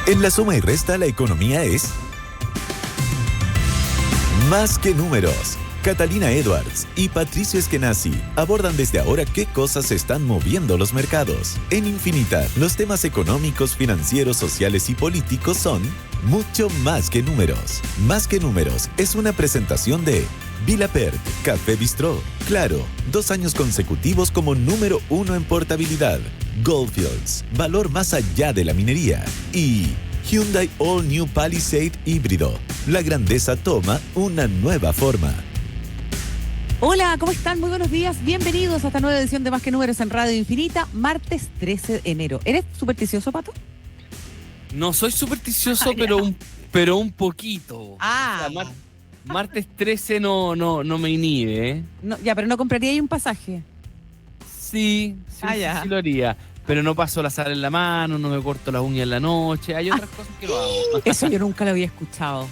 En la suma y resta, la economía es Más que Números. Catalina Edwards y Patricio Eskenazi abordan desde ahora qué cosas están moviendo los mercados. En Infinita, los temas económicos, financieros, sociales y políticos son mucho más que números. Más que Números es una presentación de Vilapert, Café Bistró, Claro, 2 años consecutivos como número 1 en portabilidad, Goldfields, valor más allá de la minería, y Hyundai All New Palisade híbrido. La grandeza toma una nueva forma. Hola, ¿cómo están? Muy buenos días. Bienvenidos a esta nueva edición de Más que Números en Radio Infinita, martes 13 de enero. ¿Eres supersticioso, Pato? No soy supersticioso, pero un poquito. Ah. O sea, martes 13 no me inhibe, ¿eh? No, ya, pero no compraría ahí un pasaje. Sí lo haría. Pero no paso la sal en la mano, no me corto las uñas en la noche. Hay otras cosas que lo hago. Eso yo nunca lo había escuchado.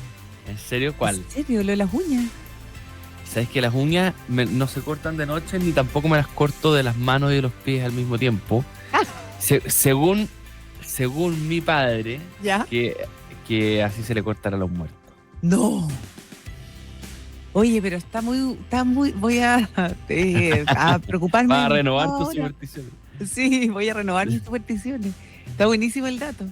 ¿En serio? ¿Cuál? ¿En serio? Lo de las uñas. ¿Sabes que las uñas no se cortan de noche ni tampoco me las corto de las manos y de los pies al mismo tiempo? Según mi padre, ¿Ya? que así se le cortan a los muertos. No. Oye, pero está muy, voy a preocuparme. Va a renovar ahora. tus supersticiones. Sí, voy a renovar mis supersticiones. Está buenísimo el dato.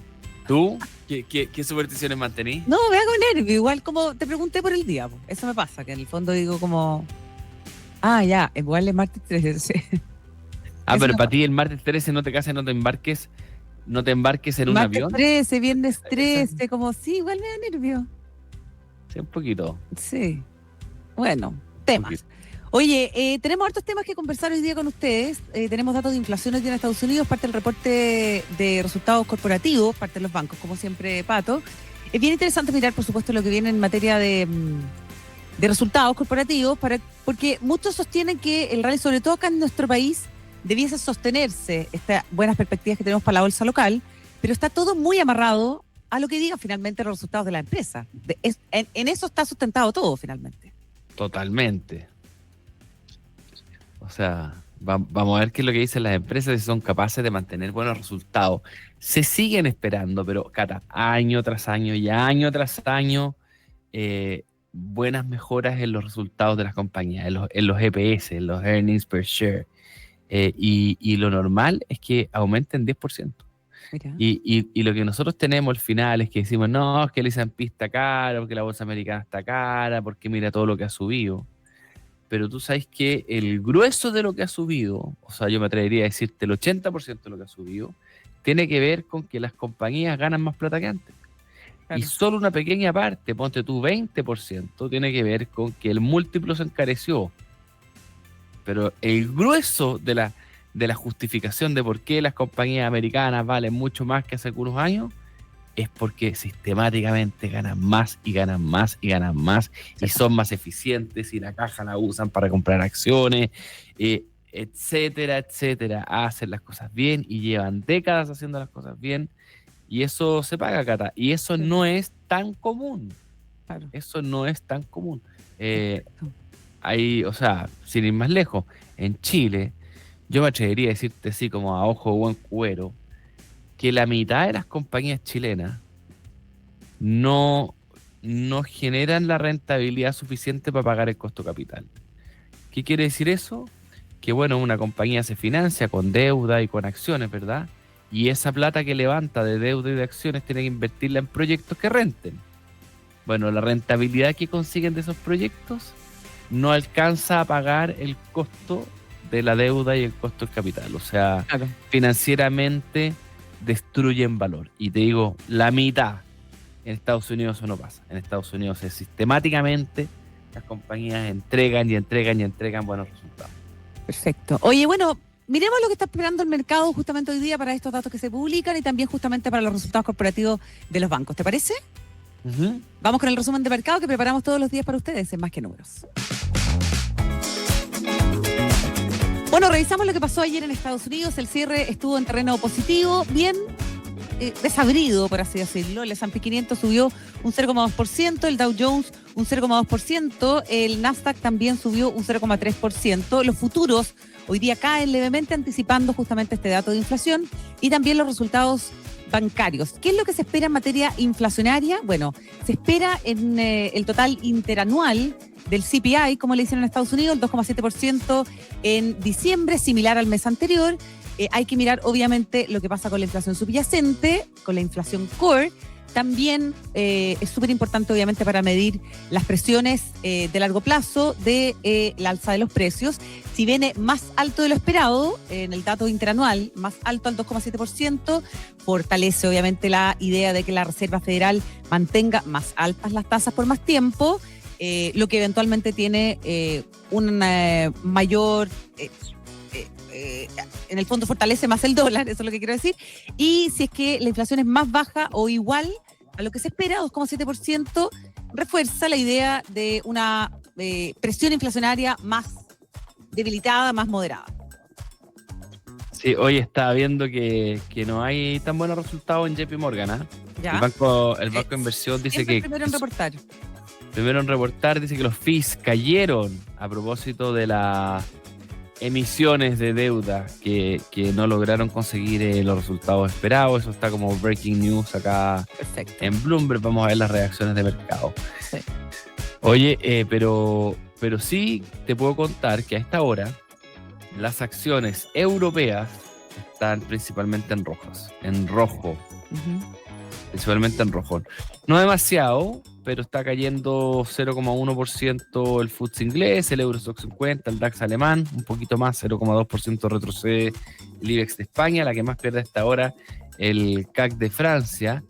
¿Tú? ¿Qué supersticiones mantenís? No, me hago nervio, igual como te pregunté por el día. Eso me pasa, que en el fondo digo como, ya, igual es martes 13. Pero para ti el martes 13 no te cases, no te embarques en un avión. Martes 13, viernes 13, como sí, igual me da nervio. Sí, un poquito. Sí. Bueno, temas. Oye, tenemos hartos temas que conversar hoy día con ustedes. Tenemos datos de inflación hoy día en Estados Unidos, parte del reporte de resultados corporativos, parte de los bancos, como siempre, Pato. Es bien interesante mirar, por supuesto, lo que viene en materia de resultados corporativos, porque muchos sostienen que el rally, sobre todo acá en nuestro país, debiese sostenerse estas buenas perspectivas que tenemos para la bolsa local, pero está todo muy amarrado a lo que digan finalmente los resultados de la empresa. En eso está sustentado todo, finalmente. Totalmente. O sea, vamos a ver qué es lo que dicen las empresas, si son capaces de mantener buenos resultados. Se siguen esperando, pero Cata, año tras año y año tras año, buenas mejoras en los resultados de las compañías, en los EPS, en los earnings per share. Y lo normal es que aumenten 10%. Y lo que nosotros tenemos al final es que decimos, no, es que el S&P está caro, porque la bolsa americana está cara, porque mira todo lo que ha subido. Pero tú sabes que el grueso de lo que ha subido, o sea, yo me atrevería a decirte el 80% de lo que ha subido, tiene que ver con que las compañías ganan más plata que antes. Claro. Y solo una pequeña parte, ponte tú 20%, tiene que ver con que el múltiplo se encareció. Pero el grueso de la justificación de por qué las compañías americanas valen mucho más que hace algunos años es porque sistemáticamente ganan más y ganan más y ganan más y son más eficientes y la caja la usan para comprar acciones, etcétera, etcétera. Hacen las cosas bien y llevan décadas haciendo las cosas bien y eso se paga, Cata. Y eso no es tan común. Claro. Eso no es tan común. O sea, sin ir más lejos, en Chile, yo me atrevería a decirte así como a ojo de buen cuero, que la mitad de las compañías chilenas no generan la rentabilidad suficiente para pagar el costo capital. ¿Qué quiere decir eso? Que bueno, una compañía se financia con deuda y con acciones, ¿verdad? Y esa plata que levanta de deuda y de acciones tiene que invertirla en proyectos que renten. Bueno, la rentabilidad que consiguen de esos proyectos no alcanza a pagar el costo de la deuda y el costo del capital. O sea, claro, financieramente destruyen valor. Y te digo, la mitad. En Estados Unidos eso no pasa. En Estados Unidos es sistemáticamente las compañías entregan y entregan y entregan buenos resultados. Perfecto. Oye, bueno, miremos lo que está esperando el mercado justamente hoy día para estos datos que se publican y también justamente para los resultados corporativos de los bancos. ¿Te parece? Uh-huh. Vamos con el resumen de mercado que preparamos todos los días para ustedes en Más que Números. Bueno, revisamos lo que pasó ayer en Estados Unidos. El cierre estuvo en terreno positivo, bien desabrido, por así decirlo. El S&P 500 subió un 0,2%, el Dow Jones un 0,2%, el Nasdaq también subió un 0,3%. Los futuros hoy día caen levemente, anticipando justamente este dato de inflación y también los resultados bancarios. ¿Qué es lo que se espera en materia inflacionaria? Bueno, se espera en el total interanual del CPI, como le dicen en Estados Unidos, el 2,7% en diciembre, similar al mes anterior. Hay que mirar, obviamente, lo que pasa con la inflación subyacente, con la inflación core. También es súper importante, obviamente, para medir las presiones de largo plazo de la alza de los precios. Si viene más alto de lo esperado, en el dato interanual, más alto al 2,7%, fortalece, obviamente, la idea de que la Reserva Federal mantenga más altas las tasas por más tiempo, lo que eventualmente tiene un mayor... en el fondo fortalece más el dólar, eso es lo que quiero decir. Y si es que la inflación es más baja o igual a lo que se espera, 2,7%, refuerza la idea de una presión inflacionaria más debilitada, más moderada. Sí, hoy estaba viendo que no hay tan buenos resultados en JP Morgan, ¿ah? ¿Ya? El banco de inversión dice que... Primero en reportar. Primero en reportar dice que los fees cayeron a propósito de las emisiones de deuda que no lograron conseguir los resultados esperados. Eso está como breaking news acá. Perfecto. En Bloomberg. Vamos a ver las reacciones de mercado. Sí. Oye, pero sí te puedo contar que a esta hora las acciones europeas están principalmente en rojas, en rojo. Principalmente en rojo. No demasiado, pero está cayendo 0,1% el FTSE inglés, el Eurostoxx 50, el DAX alemán, un poquito más, 0,2% retrocede el IBEX de España, la que más pierde hasta ahora el CAC de Francia,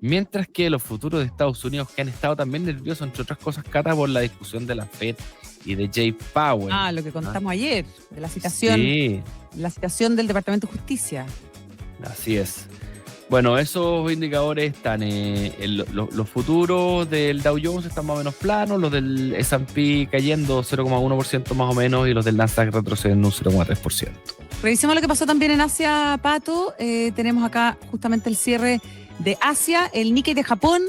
mientras que los futuros de Estados Unidos, que han estado también nerviosos, entre otras cosas, Cata, por la discusión de la Fed y de Jay Powell. Ah, lo que contamos ayer, de la citación, sí, la citación del Departamento de Justicia. Así es. Bueno, esos indicadores están, los futuros del Dow Jones están más o menos planos, los del S&P cayendo 0,1% más o menos y los del Nasdaq retrocediendo un 0,3%. Revisemos lo que pasó también en Asia, Pato. Tenemos acá justamente el cierre de Asia. El Nikkei de Japón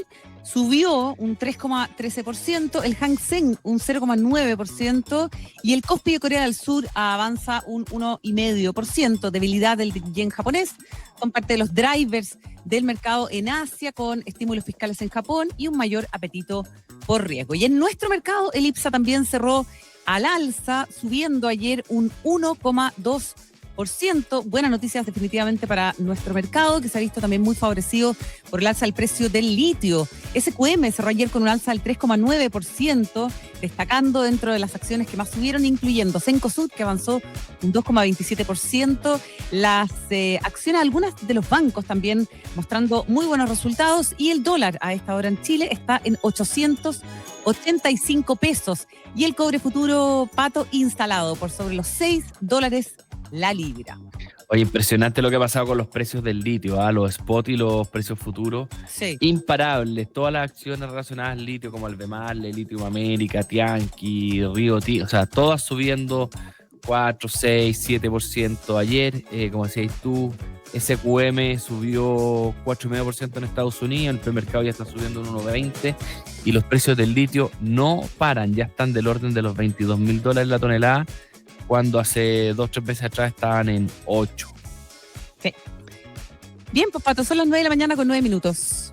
subió un 3,13%, el Hang Seng un 0,9% y el Kospi de Corea del Sur avanza un 1,5%. Debilidad del yen japonés son parte de los drivers del mercado en Asia, con estímulos fiscales en Japón y un mayor apetito por riesgo. Y en nuestro mercado, el IPSA también cerró al alza, subiendo ayer un 1,2%. Buenas noticias definitivamente para nuestro mercado, que se ha visto también muy favorecido por el alza del precio del litio. SQM cerró ayer con un alza del 3,9%, destacando dentro de las acciones que más subieron, incluyendo Cencosud, que avanzó un 2,27%. Las acciones, algunas de los bancos también mostrando muy buenos resultados, y el dólar a esta hora en Chile está en 885 pesos. Y el cobre futuro, Pato, instalado por sobre los $6 la libra. Oye, impresionante lo que ha pasado con los precios del litio, los spot y los precios futuros. Sí. Imparables. Todas las acciones relacionadas al litio, como Albemarle, Lithium América, Tianqi, Río Tinto, o sea, todas subiendo 4, 6, 7% ayer. Como decías tú, SQM subió 4,5% en Estados Unidos, el premercado ya está subiendo un 1,20%, y los precios del litio no paran, ya están del orden de los $22,000 la tonelada, cuando hace 2 o 3 meses atrás estaban en 8. Sí. Bien, pues Pato, son las 9 de la mañana con 9 minutos.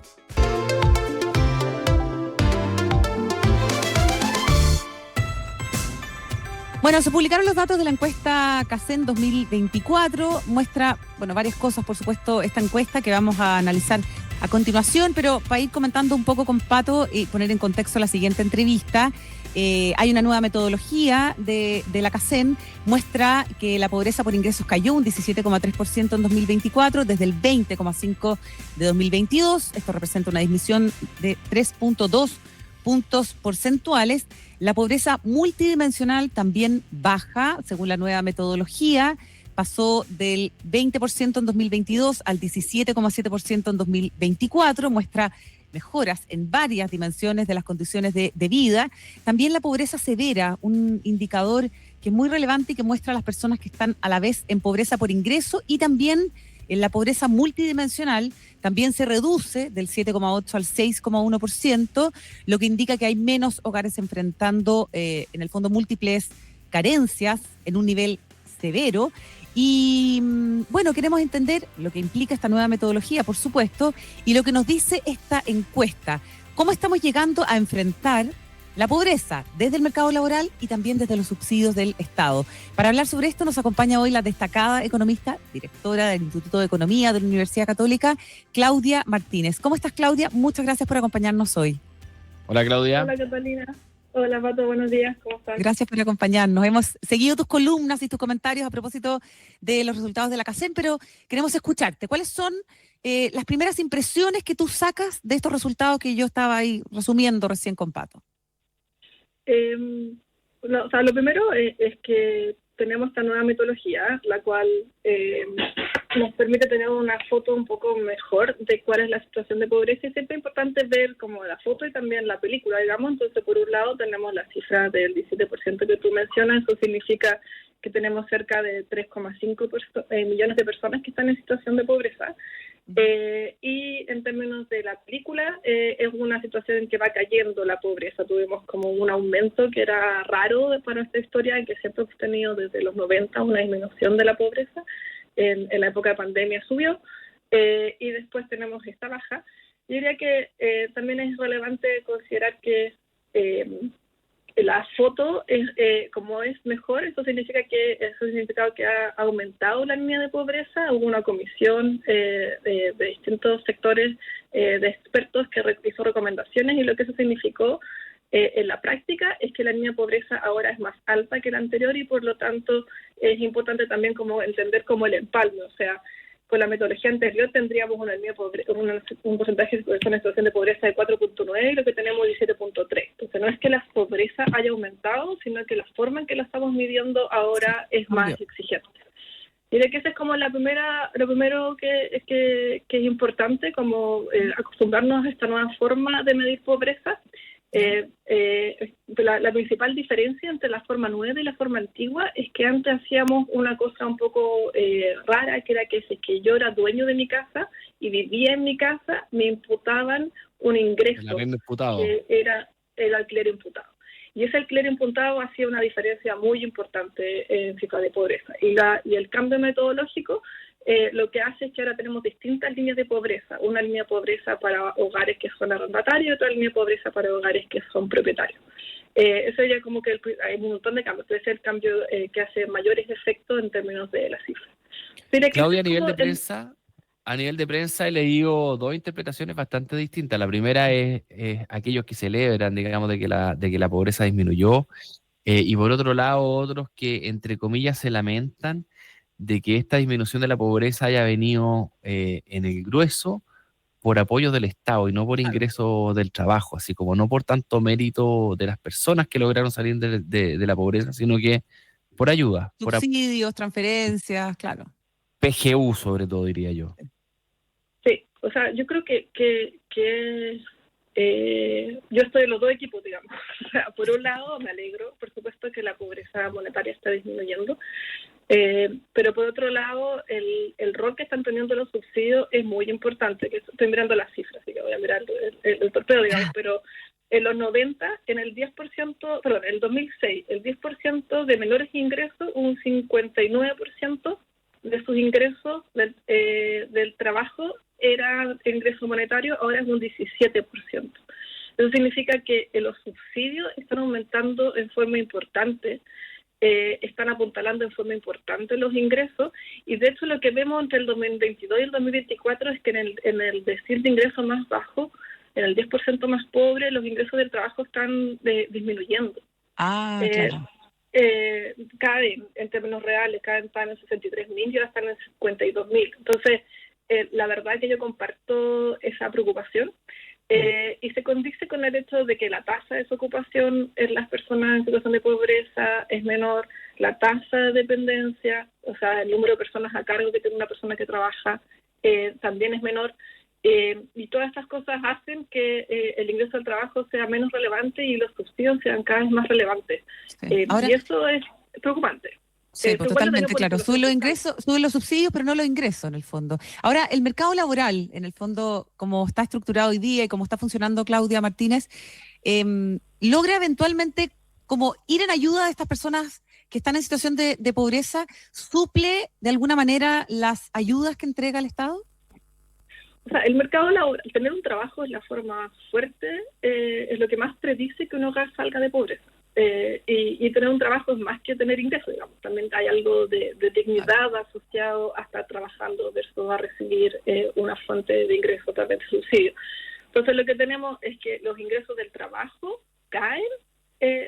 Bueno, se publicaron los datos de la encuesta CACEN 2024. Muestra, varias cosas, por supuesto, esta encuesta que vamos a analizar a continuación, pero para ir comentando un poco con Pato y poner en contexto la siguiente entrevista, hay una nueva metodología de la CACEN, muestra que la pobreza por ingresos cayó un 17,3% en 2024, desde el 20,5% de 2022. Esto representa una disminución de 3,2 puntos porcentuales. La pobreza multidimensional también baja, según la nueva metodología. Pasó del 20% en 2022 al 17,7% en 2024, muestra mejoras en varias dimensiones de las condiciones de vida. También la pobreza severa, un indicador que es muy relevante y que muestra a las personas que están a la vez en pobreza por ingreso, y también en la pobreza multidimensional también se reduce del 7,8 al 6,1%, lo que indica que hay menos hogares enfrentando, en el fondo, múltiples carencias en un nivel severo. Y bueno, queremos entender lo que implica esta nueva metodología, por supuesto, y lo que nos dice esta encuesta. ¿Cómo estamos llegando a enfrentar la pobreza desde el mercado laboral y también desde los subsidios del Estado? Para hablar sobre esto nos acompaña hoy la destacada economista, directora del Instituto de Economía de la Universidad Católica, Claudia Martínez. ¿Cómo estás, Claudia? Muchas gracias por acompañarnos hoy. Hola, Claudia. Hola, Catalina. Hola, Pato, buenos días, ¿cómo estás? Gracias por acompañarnos. Hemos seguido tus columnas y tus comentarios a propósito de los resultados de la CACEN, pero queremos escucharte. ¿Cuáles son las primeras impresiones que tú sacas de estos resultados que yo estaba ahí resumiendo recién con Pato? Lo primero es que tenemos esta nueva metodología, la cual nos permite tener una foto un poco mejor de cuál es la situación de pobreza, y siempre es importante ver como la foto y también la película, digamos. Entonces, por un lado tenemos la cifra del 17% que tú mencionas. Eso significa que tenemos cerca de 3,5 millones de personas que están en situación de pobreza. Y en términos de la película, es una situación en que va cayendo la pobreza. Tuvimos como un aumento que era raro para nuestra historia, que siempre hemos tenido desde los 90 una disminución de la pobreza. En la época de pandemia subió, y después tenemos esta baja. Yo diría que también es relevante considerar que la foto como es mejor. Eso significa que ha aumentado la línea de pobreza. Hubo una comisión de distintos sectores de expertos que hizo recomendaciones, y lo que eso significó en la práctica es que la línea de pobreza ahora es más alta que la anterior, y por lo tanto es importante también como entender como el empalme. O sea, con la metodología anterior tendríamos una línea de pobreza, un porcentaje de personas en situación de pobreza de 4.9 y lo que tenemos 17.3. Entonces no es que la pobreza haya aumentado, sino que la forma en que la estamos midiendo ahora es más exigente. Diré que esa es como lo primero que es importante, como acostumbrarnos a esta nueva forma de medir pobreza. La principal diferencia entre la forma nueva y la forma antigua es que antes hacíamos una cosa un poco rara, que era que si que yo era dueño de mi casa y vivía en mi casa, me imputaban un ingreso que era el alquiler imputado. Y ese alquiler imputado hacía una diferencia muy importante en cifra de pobreza. Y el cambio metodológico lo que hace es que ahora tenemos distintas líneas de pobreza. Una línea de pobreza para hogares que son arrendatarios y otra línea de pobreza para hogares que son propietarios. Eso ya como que hay un montón de cambios. Ese es el cambio que hace mayores efectos en términos de las cifras. Claudia, a nivel de prensa he leído dos interpretaciones bastante distintas. La primera es aquellos que celebran, digamos, de que la pobreza disminuyó, y por otro lado otros que, entre comillas, se lamentan de que esta disminución de la pobreza haya venido en el grueso por apoyo del Estado y no por ingreso del trabajo, así como no por tanto mérito de las personas que lograron salir de la pobreza, sino que por ayuda. Subsidios, transferencias, claro. PGU sobre todo, diría yo. Sí, o sea, yo creo que yo estoy en los dos equipos, digamos. O sea, por un lado me alegro, por supuesto, que la pobreza monetaria está disminuyendo, pero por otro lado el rol que están teniendo los subsidios es muy importante. Que estoy mirando las cifras, así que voy a mirar el torpeo, digamos, pero en los 90, en el 2006, el 10% de menores ingresos, un 59% de sus ingresos del trabajo era ingreso monetario, ahora es un 17%. Eso significa que los subsidios están aumentando en forma importante, están apuntalando en forma importante los ingresos, y de hecho lo que vemos entre el 2022 y el 2024 es que en el decil de ingresos más bajo, en el 10% más pobre, los ingresos del trabajo están disminuyendo. Claro. Caen en términos reales, están en 63.000 y ahora están en 52.000. Entonces, la verdad que yo comparto esa preocupación, y se condice con el hecho de que la tasa de desocupación en las personas en situación de pobreza es menor, la tasa de dependencia, o sea, el número de personas a cargo que tiene una persona que trabaja, también es menor. Y todas estas cosas hacen que el ingreso al trabajo sea menos relevante y los subsidios sean cada vez más relevantes. Sí. Ahora, y eso es preocupante. Sí, pues totalmente, claro. Suben los ingresos, suben los subsidios, pero no los ingresos, en el fondo. Ahora, el mercado laboral, en el fondo, como está estructurado hoy día y como está funcionando Claudia Martínez, logra eventualmente como ir en ayuda de estas personas que están en situación de pobreza suple de alguna manera las ayudas que entrega el Estado? O sea, el mercado laboral, tener un trabajo es la forma fuerte, es lo que más predice que un hogar salga de pobreza. Y tener un trabajo es más que tener ingresos, digamos. También hay algo de dignidad asociado a estar trabajando versus a recibir una fuente de ingreso a través de subsidio. Entonces lo que tenemos es que los ingresos del trabajo caen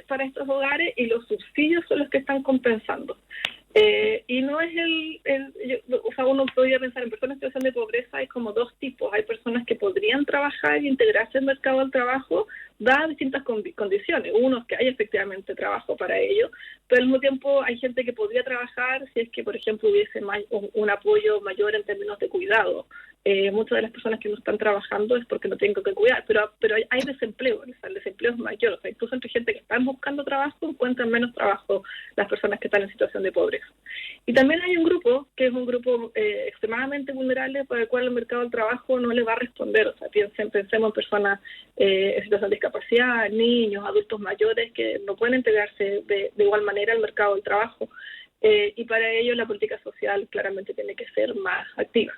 para estos hogares y los subsidios son los que están compensando. Y no es o sea, uno podría pensar en personas en situación de pobreza, hay como dos tipos. Hay personas que podrían trabajar y integrarse al mercado del trabajo, dadas distintas condiciones. Uno es que hay efectivamente trabajo para ello, pero al mismo tiempo hay gente que podría trabajar si es que, por ejemplo, hubiese un apoyo mayor en términos de cuidado. Muchas de las personas que no están trabajando es porque no tienen que cuidar, pero hay desempleo, o sea, el desempleo es mayor. O sea, incluso entre gente que están buscando trabajo, encuentran menos trabajo las personas que están en situación de pobreza. Y también hay un grupo que es un grupo extremadamente vulnerable para el cual el mercado del trabajo no le va a responder. O sea, pensemos en personas en situación de discapacidad, niños, adultos mayores que no pueden integrarse de igual manera al mercado del trabajo. Y para ello la política social claramente tiene que ser más activa.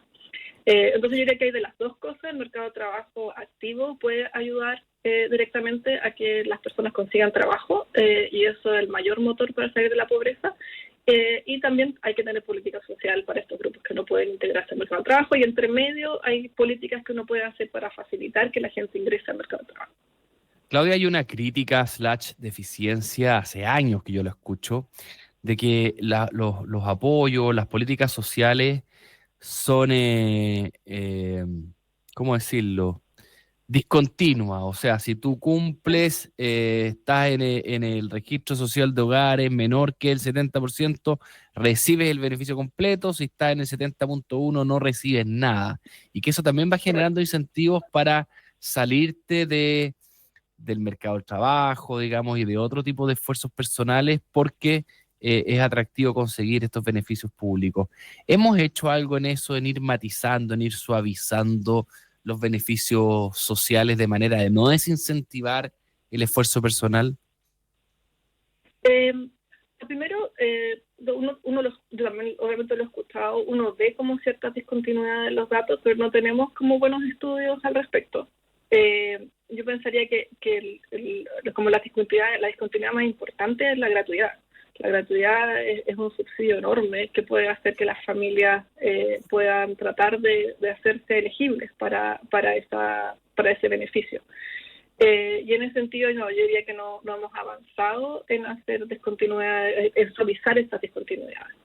Entonces yo diría que hay de las dos cosas. El mercado de trabajo activo puede ayudar directamente a que las personas consigan trabajo y eso es el mayor motor para salir de la pobreza. Y también hay que tener política social para estos grupos que no pueden integrarse al mercado de trabajo, y entre medio hay políticas que uno puede hacer para facilitar que la gente ingrese al mercado de trabajo. Claudia, hay una crítica / deficiencia, hace años que yo lo escucho, de que los apoyos, las políticas sociales son, ¿cómo decirlo? Discontinua. O sea, si tú cumples, estás en el registro social de hogares menor que el 70%, recibes el beneficio completo. Si estás en el 70.1, no recibes nada. Y que eso también va generando incentivos para salirte del mercado del trabajo, digamos, y de otro tipo de esfuerzos personales, porque es atractivo conseguir estos beneficios públicos. ¿Hemos hecho algo en eso, en ir matizando, en ir suavizando los beneficios sociales de manera de no desincentivar el esfuerzo personal? Primero, yo también obviamente lo he escuchado, uno ve como ciertas discontinuidades en los datos, pero no tenemos como buenos estudios al respecto. Yo pensaría que como la discontinuidad más importante es la gratuidad. La gratuidad es un subsidio enorme que puede hacer que las familias puedan tratar de hacerse elegibles para ese beneficio. Y en ese sentido, yo diría que no hemos avanzado en hacer discontinuidades, en suavizar estas discontinuidades.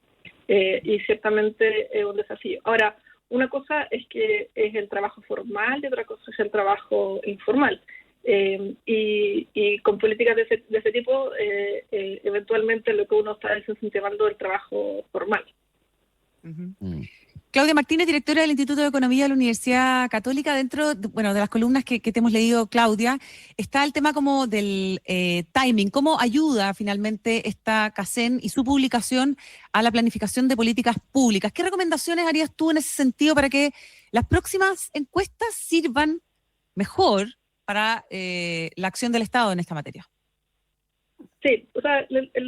Y ciertamente es un desafío. Ahora, una cosa es que es el trabajo formal y otra cosa es el trabajo informal. Y con políticas de ese tipo, eventualmente lo que uno está es incentivando el trabajo formal. Claudia Martínez, directora del Instituto de Economía de la Universidad Católica. Dentro de las columnas que te hemos leído, Claudia, está el tema como del timing. ¿Cómo ayuda finalmente esta CACEN y su publicación a la planificación de políticas públicas? ¿Qué recomendaciones harías tú en ese sentido para que las próximas encuestas sirvan mejor para la acción del Estado en esta materia? Sí, o sea,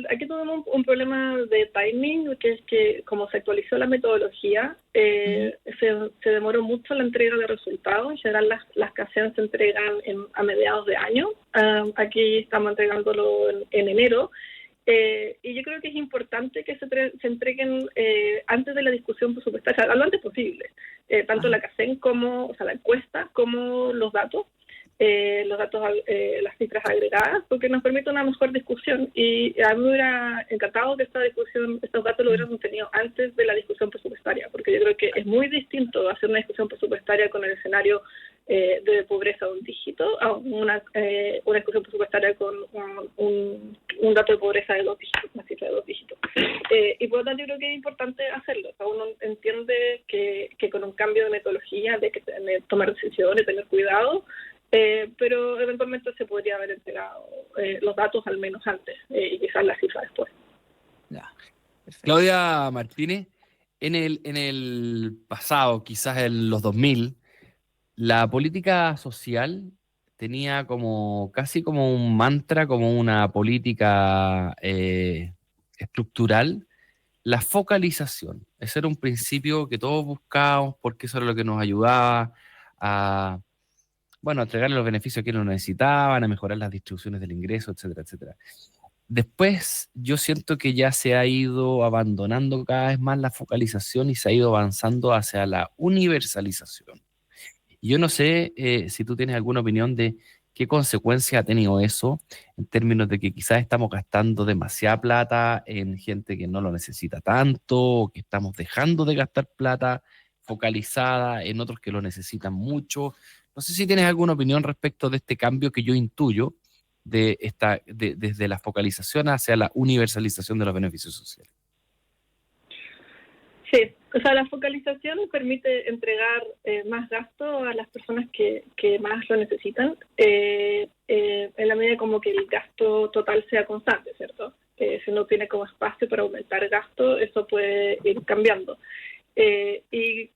aquí tuvimos un problema de timing, que es que como se actualizó la metodología, se demoró mucho la entrega de resultados. En general las CACEN se entregan a mediados de año. Aquí estamos entregándolo en enero. Y yo creo que es importante que se entreguen antes de la discusión presupuestaria, lo antes posible, tanto la CACEN como, o sea, la encuesta, como los datos, las cifras agregadas, porque nos permite una mejor discusión. Y a mí me hubiera encantado que estos datos lo hubiéramos tenido antes de la discusión presupuestaria, porque yo creo que es muy distinto hacer una discusión presupuestaria con el escenario de pobreza de un dígito a una discusión presupuestaria con un dato de pobreza de 2 dígitos, una cifra de 2 dígitos. Y por lo tanto yo creo que es importante hacerlo. O sea, uno entiende que con un cambio de metodología, de que tomar decisiones, tener cuidado, pero eventualmente se podría haber entregado los datos al menos antes y quizás la cifra después. Ya, perfecto. Claudia Martínez, en el pasado, quizás en los 2000, la política social tenía casi como un mantra, como una política estructural la focalización. Ese era un principio que todos buscábamos porque eso era lo que nos ayudaba a, bueno, a entregarle los beneficios a quienes lo necesitaban, a mejorar las distribuciones del ingreso, etcétera, etcétera. Después yo siento que ya se ha ido abandonando cada vez más la focalización y se ha ido avanzando hacia la universalización. Y yo no sé si tú tienes alguna opinión de qué consecuencia ha tenido eso en términos de que quizás estamos gastando demasiada plata en gente que no lo necesita tanto, o que estamos dejando de gastar plata focalizada en otros que lo necesitan mucho. No sé si tienes alguna opinión respecto de este cambio que yo intuyo desde la focalización hacia la universalización de los beneficios sociales. Sí, o sea, la focalización permite entregar más gasto a las personas que más lo necesitan, en la medida como que el gasto total sea constante, ¿cierto? Si no tiene como espacio para aumentar gasto, eso puede ir cambiando. Y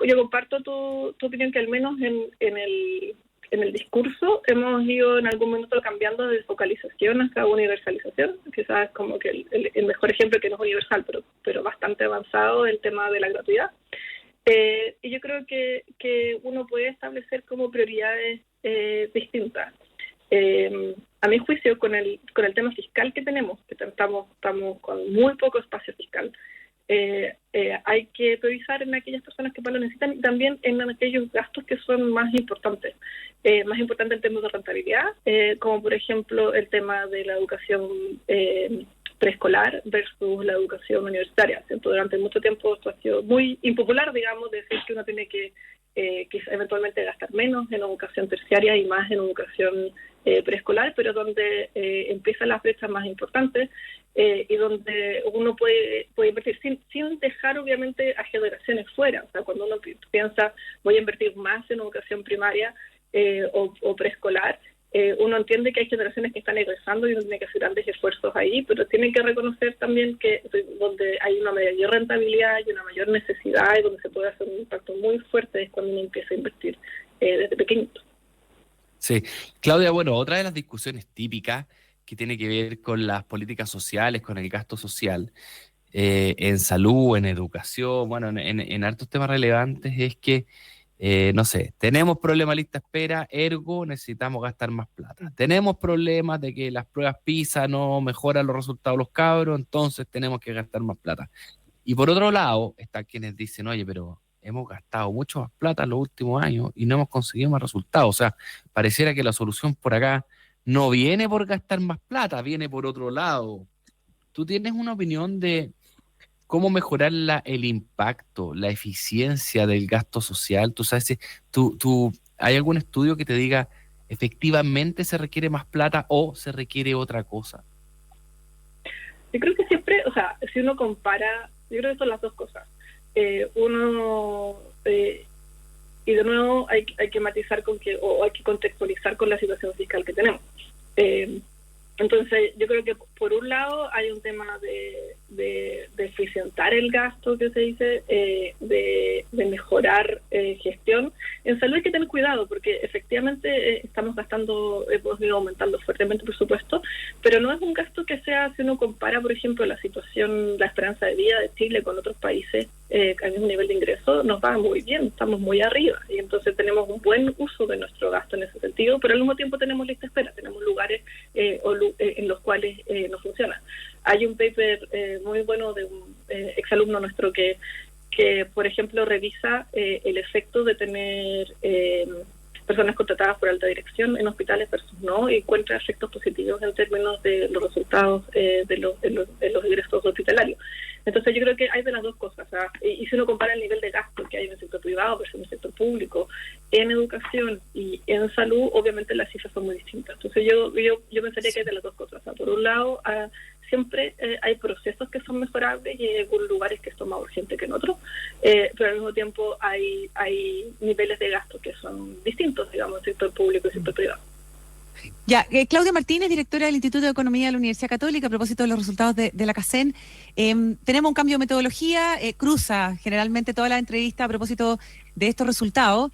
yo comparto tu opinión que al menos en el discurso hemos ido en algún momento cambiando de focalización hasta universalización. Quizás como que el mejor ejemplo, que no es universal, pero bastante avanzado, el tema de la gratuidad. Y yo creo que uno puede establecer como prioridades distintas. A mi juicio, con el tema fiscal que tenemos, que estamos con muy poco espacio fiscal, hay que priorizar en aquellas personas que más lo necesitan y también en aquellos gastos que son más importantes en términos de rentabilidad, como por ejemplo el tema de la educación preescolar versus la educación universitaria. ¿Cierto? Durante mucho tiempo esto ha sido muy impopular, digamos, decir que uno tiene que eventualmente gastar menos en educación terciaria y más en educación preescolar, pero donde empiezan las brechas más importantes y donde uno puede invertir sin dejar obviamente a generaciones fuera. O sea, cuando uno piensa voy a invertir más en educación primaria o preescolar, uno entiende que hay generaciones que están egresando y uno tiene que hacer grandes esfuerzos ahí, pero tienen que reconocer también que donde hay una mayor rentabilidad y una mayor necesidad y donde se puede hacer un impacto muy fuerte es cuando uno empieza a invertir desde pequeñito. Sí, Claudia, bueno, otra de las discusiones típicas que tiene que ver con las políticas sociales, con el gasto social, en salud, en educación, bueno, en hartos temas relevantes, es que no sé, tenemos problemas de lista de espera, ergo necesitamos gastar más plata. Tenemos problemas de que las pruebas PISA no mejoran los resultados de los cabros, entonces tenemos que gastar más plata. Y por otro lado, están quienes dicen, oye, pero hemos gastado mucho más plata en los últimos años y no hemos conseguido más resultados. O sea, pareciera que la solución por acá no viene por gastar más plata, viene por otro lado. ¿Tú tienes una opinión de cómo mejorar el impacto, la eficiencia del gasto social? ¿Tú sabes si hay algún estudio que te diga efectivamente se requiere más plata o se requiere otra cosa? Yo creo que siempre, o sea, si uno compara, yo creo que son las dos cosas. Y de nuevo hay que matizar o hay que contextualizar con la situación fiscal que tenemos. Entonces, yo creo que por un lado hay un tema de eficientar el gasto, que se dice, de mejorar gestión. En salud hay que tener cuidado, porque efectivamente estamos hemos ido aumentando fuertemente el presupuesto, pero no es un gasto que sea, si uno compara, por ejemplo, la esperanza de vida de Chile con otros países al mismo nivel de ingreso, nos va muy bien, estamos muy arriba, y entonces tenemos un buen uso de nuestro gasto en ese sentido, pero al mismo tiempo tenemos lista de espera, tenemos lugares en los cuales no funciona. Hay un paper muy bueno de un exalumno nuestro que por ejemplo, revisa el efecto de tener personas contratadas por alta dirección en hospitales versus no, y encuentra efectos positivos en términos de los resultados de los ingresos hospitalarios. Entonces yo creo que hay de las dos cosas, ¿sabes? Y si uno compara el nivel de gasto que hay en el sector privado versus en el sector público, en educación y en salud, obviamente las cifras son muy distintas. Entonces yo pensaría que hay de las dos cosas. O sea, por un lado, siempre hay procesos que son mejorables y hay algunos lugares que son más urgentes que en otros, pero al mismo tiempo hay niveles de gasto que son distintos, digamos, en el sector público y el sector privado. Ya, Claudia Martínez, directora del Instituto de Economía de la Universidad Católica, a propósito de los resultados de la CACEN, tenemos un cambio de metodología, cruza generalmente todas las entrevistas a propósito de estos resultados.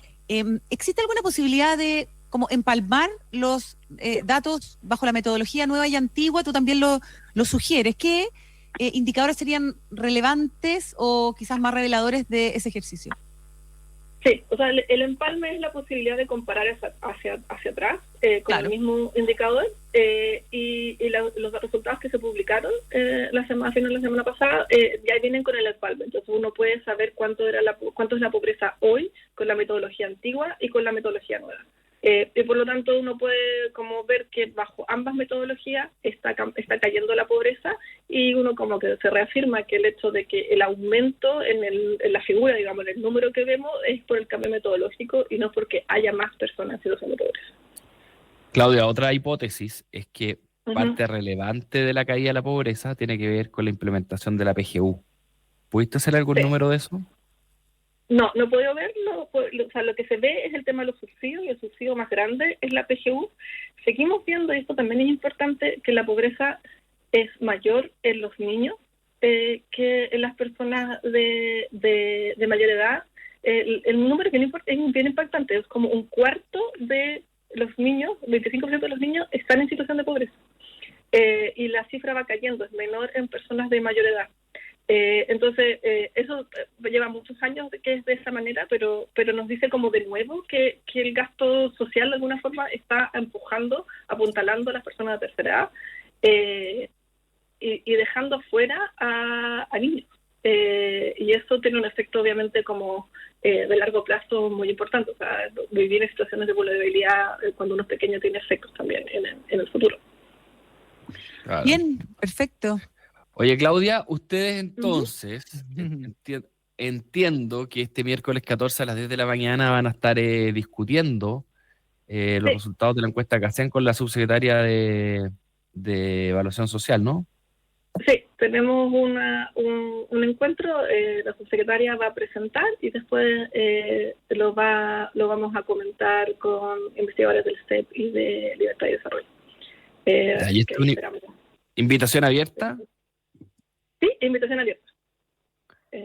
¿Existe alguna posibilidad de como empalmar los datos bajo la metodología nueva y antigua. Tú también lo sugieres. ¿Qué indicadores serían relevantes o quizás más reveladores de ese ejercicio? Sí, o sea, el empalme es la posibilidad de comparar hacia atrás con el mismo indicador y los resultados que se publicaron la semana pasada ya vienen con el empalme. Entonces uno puede saber cuánto es la pobreza hoy con la metodología antigua y con la metodología nueva. Y por lo tanto uno puede como ver que bajo ambas metodologías está cayendo la pobreza, y uno como que se reafirma que el hecho de que el aumento en la figura, digamos, en el número que vemos, es por el cambio metodológico y no porque haya más personas en situación de pobreza. Claudia, otra hipótesis es que parte relevante de la caída de la pobreza tiene que ver con la implementación de la PGU. ¿Pudiste hacer algún número de eso? No he podido verlo. O sea, lo que se ve es el tema de los subsidios, y el subsidio más grande es la PGU. Seguimos viendo, y esto también es importante, que la pobreza es mayor en los niños que en las personas de mayor edad. El número es bien impactante, es como un cuarto de los niños, 25% de los niños están en situación de pobreza. Y la cifra va cayendo, es menor en personas de mayor edad. Entonces, eso lleva muchos años de que es de esa manera, pero nos dice como de nuevo que el gasto social de alguna forma está apuntalando a las personas de tercera edad y dejando fuera a niños. Y eso tiene un efecto obviamente como de largo plazo muy importante. O sea, vivir en situaciones de vulnerabilidad cuando uno es pequeño tiene efectos también en el futuro. Claro. Bien, perfecto. Oye, Claudia, ustedes entonces, entiendo que este miércoles 14 a las 10 de la mañana van a estar discutiendo los resultados de la encuesta que hacen con la subsecretaria de Evaluación Social, ¿no? Sí, tenemos un encuentro, la subsecretaria va a presentar y después lo vamos a comentar con investigadores del CEP y de Libertad y Desarrollo. ¿Y esto es una invitación abierta? Sí, invitación abierta.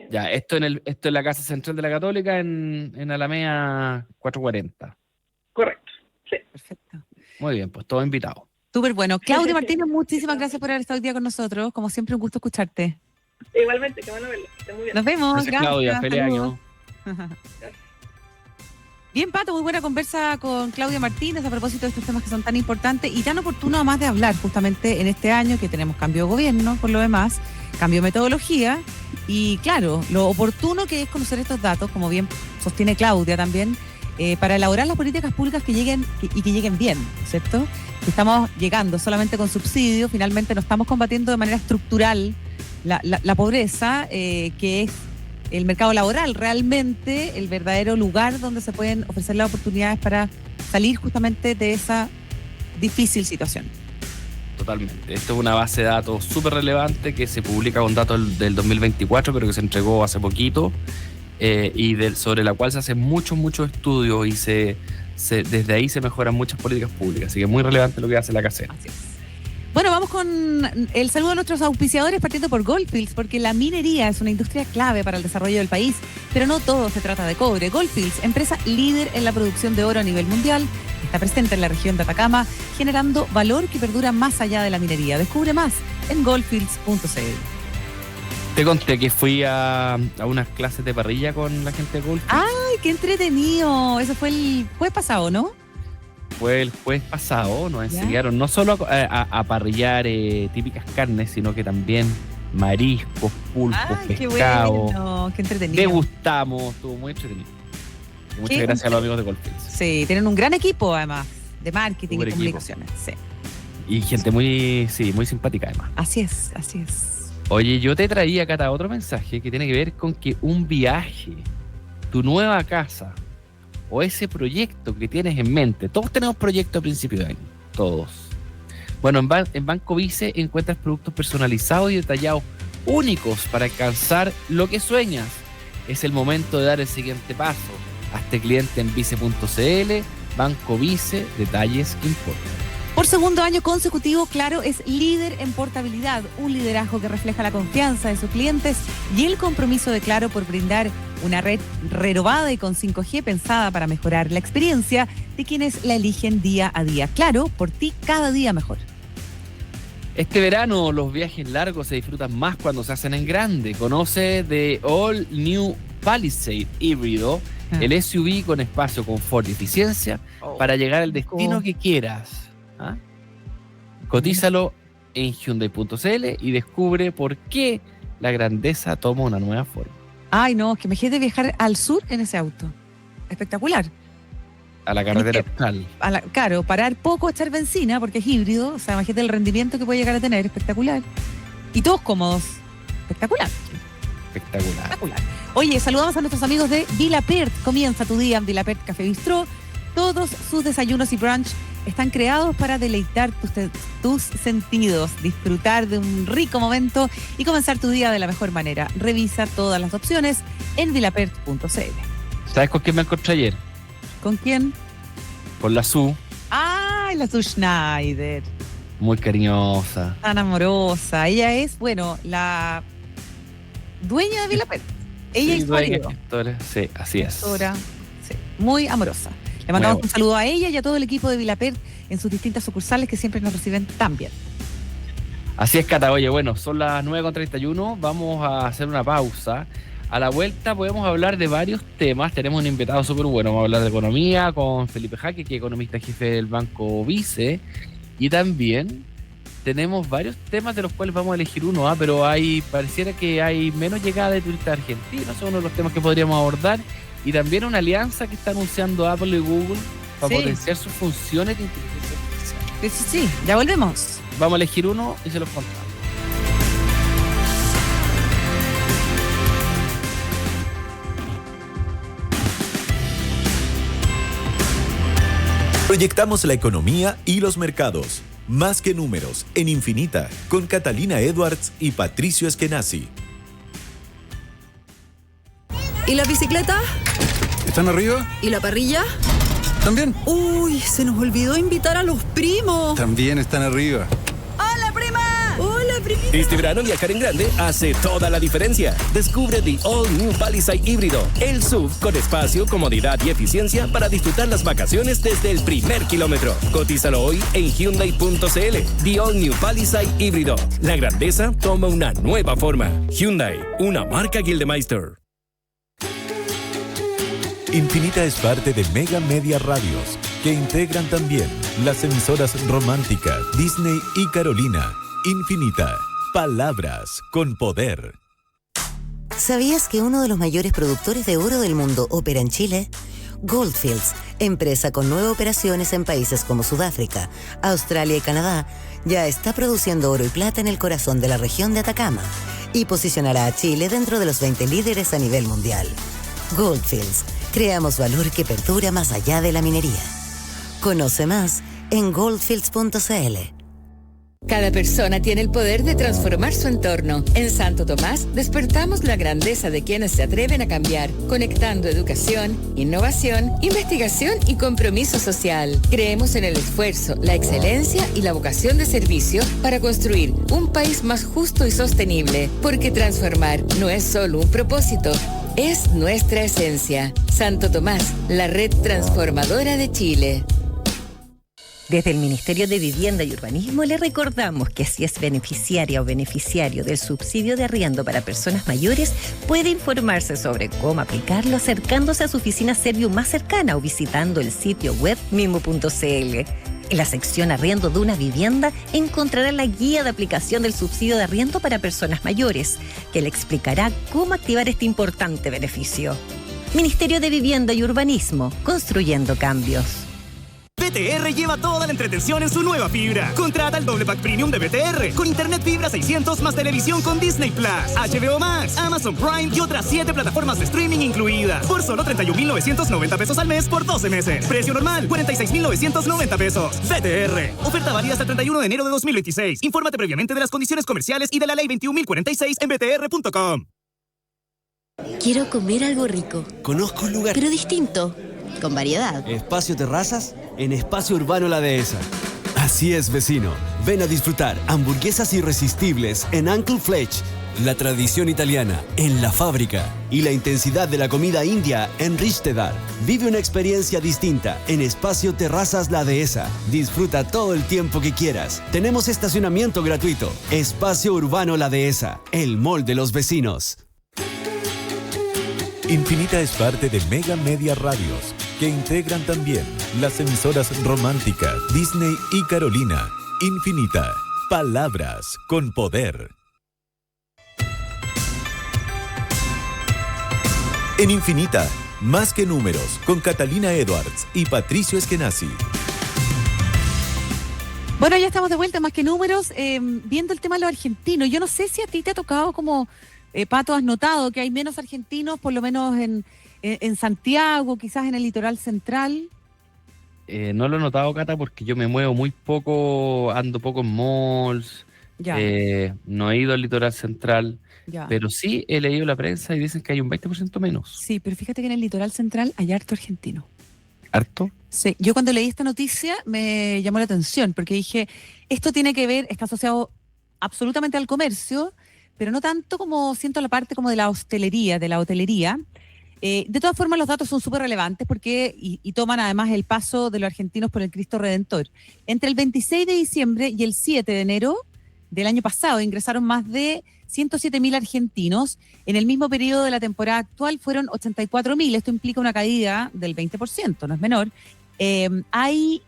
Ya, esto en la Casa Central de la Católica en Alameda 440. Correcto, sí. Perfecto. Muy bien, pues todo invitado. Súper bueno. Claudia Martínez, muchísimas gracias por haber estado hoy día con nosotros. Como siempre, un gusto escucharte. Igualmente, que van a verlo. Estén muy bien. Nos vemos. Gracias, Claudia. Feliz año. Bien, Pato, muy buena conversa con Claudia Martínez a propósito de estos temas que son tan importantes y tan oportuno además de hablar justamente en este año que tenemos cambio de gobierno, por lo demás, cambio de metodología y claro, lo oportuno que es conocer estos datos, como bien sostiene Claudia también, para elaborar las políticas públicas que lleguen y que lleguen bien, ¿cierto? Que estamos llegando solamente con subsidios, finalmente no estamos combatiendo de manera estructural la pobreza, que es el mercado laboral, realmente el verdadero lugar donde se pueden ofrecer las oportunidades para salir justamente de esa difícil situación. Totalmente. Esto es una base de datos súper relevante que se publica con datos del 2024, pero que se entregó hace poquito y sobre la cual se hacen muchos estudios y desde ahí se mejoran muchas políticas públicas. Así que es muy relevante lo que hace la CACEN. Así es. Bueno, vamos con el saludo a nuestros auspiciadores, partiendo por Goldfields, porque la minería es una industria clave para el desarrollo del país, pero no todo se trata de cobre. Goldfields, empresa líder en la producción de oro a nivel mundial, está presente en la región de Atacama, generando valor que perdura más allá de la minería. Descubre más en goldfields.cl. Te conté que fui a unas clases de parrilla con la gente de Goldfields. ¡Ay, qué entretenido! Eso fue el jueves pasado, ¿no? Fue el jueves pasado, nos enseñaron no solo a parrillar típicas carnes, sino que también mariscos, pulpos, pescado. Qué bueno, qué entretenido. Degustamos, estuvo muy entretenido. Muchas gracias a los amigos de Goldfields. Sí, tienen un gran equipo además, de marketing y comunicaciones. Sí. Y gente muy simpática además. Así es, así es. Oye, yo te traía, Cata, otro mensaje que tiene que ver con que un viaje, tu nueva casa, o ese proyecto que tienes en mente. Todos tenemos proyectos a principio de año. Todos. Bueno, en Banco Vice encuentras productos personalizados y detallados únicos para alcanzar lo que sueñas. Es el momento de dar el siguiente paso. Hazte cliente en vice.cl. Banco Vice, detalles que importan. Por segundo año consecutivo, Claro es líder en portabilidad, un liderazgo que refleja la confianza de sus clientes y el compromiso de Claro por brindar Una red renovada y con 5G pensada para mejorar la experiencia de quienes la eligen día a día. Claro, por ti cada día mejor. Este verano los viajes largos se disfrutan más cuando se hacen en grande. Conoce The All New Palisade híbrido, el SUV con espacio, confort y eficiencia para llegar al destino que quieras. ¿Ah? Cotízalo en Hyundai.cl y descubre por qué la grandeza toma una nueva forma. Ay, no, que me quede viajar al sur en ese auto. Espectacular. A la carretera austral. Claro, parar poco, echar benzina, porque es híbrido. O sea, imagínate el rendimiento que puede llegar a tener. Espectacular. Y todos cómodos. Espectacular. Espectacular. Oye, saludamos a nuestros amigos de Vilapert. Comienza tu día en Vilapert Café Bistró. Todos sus desayunos y brunch están creados para deleitar tus sentidos, disfrutar de un rico momento y comenzar tu día de la mejor manera. Revisa todas las opciones en vilapert.cl. ¿Sabes con quién me encontré ayer? ¿Con quién? Con la Su. ¡Ay, la Su Schneider! Muy cariñosa. Tan amorosa. Ella es, bueno, la dueña de Vilapert. Ella es marido. Sí, así es. Sí, muy amorosa. Le mandamos un saludo a ella y a todo el equipo de Vilapert en sus distintas sucursales que siempre nos reciben tan bien. Así es, Cata. Oye, bueno, son las 9:31. Vamos a hacer una pausa. A la vuelta podemos hablar de varios temas. Tenemos un invitado súper bueno. Vamos a hablar de economía con Felipe Jaque, que es economista jefe del Banco Vice. Y también tenemos varios temas de los cuales vamos a elegir uno, pero pareciera que hay menos llegada de turistas argentinos. Son uno de los temas que podríamos abordar. Y también una alianza que está anunciando Apple y Google para potenciar sus funciones de inteligencia artificial. Sí, ya volvemos. Vamos a elegir uno y se los contamos. Proyectamos la economía y los mercados. Más que números, en Infinita, con Catalina Edwards y Patricio Eskenazi. ¿Y la bicicleta? ¿Están arriba? ¿Y la parrilla? ¿También? Uy, se nos olvidó invitar a los primos. También están arriba. ¡Hola, prima! ¡Hola, primita! Este verano viajar en grande hace toda la diferencia. Descubre The All New Palisade híbrido, el SUV con espacio, comodidad y eficiencia para disfrutar las vacaciones desde el primer kilómetro. Cotízalo hoy en Hyundai.cl. The All New Palisade híbrido. La grandeza toma una nueva forma. Hyundai, una marca Gildemeister. Infinita es parte de Mega Media Radios, que integran también las emisoras Romántica, Disney y Carolina. Infinita, palabras con poder. ¿Sabías que uno de los mayores productores de oro del mundo opera en Chile? Goldfields, empresa con 9 operaciones en países como Sudáfrica, Australia y Canadá, ya está produciendo oro y plata en el corazón de la región de Atacama y posicionará a Chile dentro de los 20 líderes a nivel mundial. Goldfields, creamos valor que perdura más allá de la minería. Conoce más en goldfields.cl. Cada persona tiene el poder de transformar su entorno. En Santo Tomás despertamos la grandeza de quienes se atreven a cambiar, conectando educación, innovación, investigación y compromiso social. Creemos en el esfuerzo, la excelencia y la vocación de servicio para construir un país más justo y sostenible, porque transformar no es solo un propósito, es nuestra esencia. Santo Tomás, la red transformadora de Chile. Desde el Ministerio de Vivienda y Urbanismo le recordamos que si es beneficiaria o beneficiario del subsidio de arriendo para personas mayores, puede informarse sobre cómo aplicarlo acercándose a su oficina Servio más cercana o visitando el sitio web mimo.cl. En la sección Arriendo de una vivienda encontrará la guía de aplicación del subsidio de arriendo para personas mayores, que le explicará cómo activar este importante beneficio. Ministerio de Vivienda y Urbanismo, construyendo cambios. BTR lleva toda la entretención en su nueva fibra. Contrata el doble pack premium de BTR con internet fibra 600 más televisión con Disney Plus, HBO Max, Amazon Prime y otras 7 plataformas de streaming incluidas por solo 31,990 pesos al mes por 12 meses. Precio normal 46,990 pesos. BTR. Oferta válida hasta el 31 de enero de 2026. Infórmate previamente de las condiciones comerciales y de la ley 21.046 en btr.com. Quiero comer algo rico. Conozco un lugar, pero distinto, con variedad. Espacio Terrazas en Espacio Urbano La Dehesa. Así es, vecino. Ven a disfrutar hamburguesas irresistibles en Uncle Fletch. la tradición italiana en la fábrica y la intensidad de la comida india en Rishtedar. Vive una experiencia distinta en Espacio Terrazas La Dehesa. Disfruta todo el tiempo que quieras. Tenemos estacionamiento gratuito. Espacio Urbano La Dehesa, el mall de los vecinos. Infinita es parte de Mega Media Radios, que integran también las emisoras Romántica, Disney y Carolina. Infinita, palabras con poder. En Infinita, más que números, con Catalina Edwards y Patricio Eskenazi. Bueno, ya estamos de vuelta, más que números, viendo el tema de los argentinos. Yo no sé si a ti te ha tocado como... Pato, ¿has notado que hay menos argentinos, por lo menos en Santiago, quizás en el litoral central? No lo he notado, Cata, porque yo me muevo muy poco, ando poco en malls, no he ido al litoral central, pero sí he leído la prensa y dicen que hay un 20% menos. Sí, pero fíjate que en el litoral central hay harto argentino. ¿Harto? Sí, yo cuando leí esta noticia me llamó la atención, porque dije, esto tiene que ver, está asociado absolutamente al comercio, pero no tanto como siento la parte como de la hostelería, de la hotelería. De todas formas, los datos son súper relevantes porque y toman además el paso de los argentinos por el Cristo Redentor. Entre el 26 de diciembre y el 7 de enero del año pasado ingresaron más de 107.000 argentinos. En el mismo periodo de la temporada actual fueron 84.000. Esto implica una caída del 20%, no es menor. Hay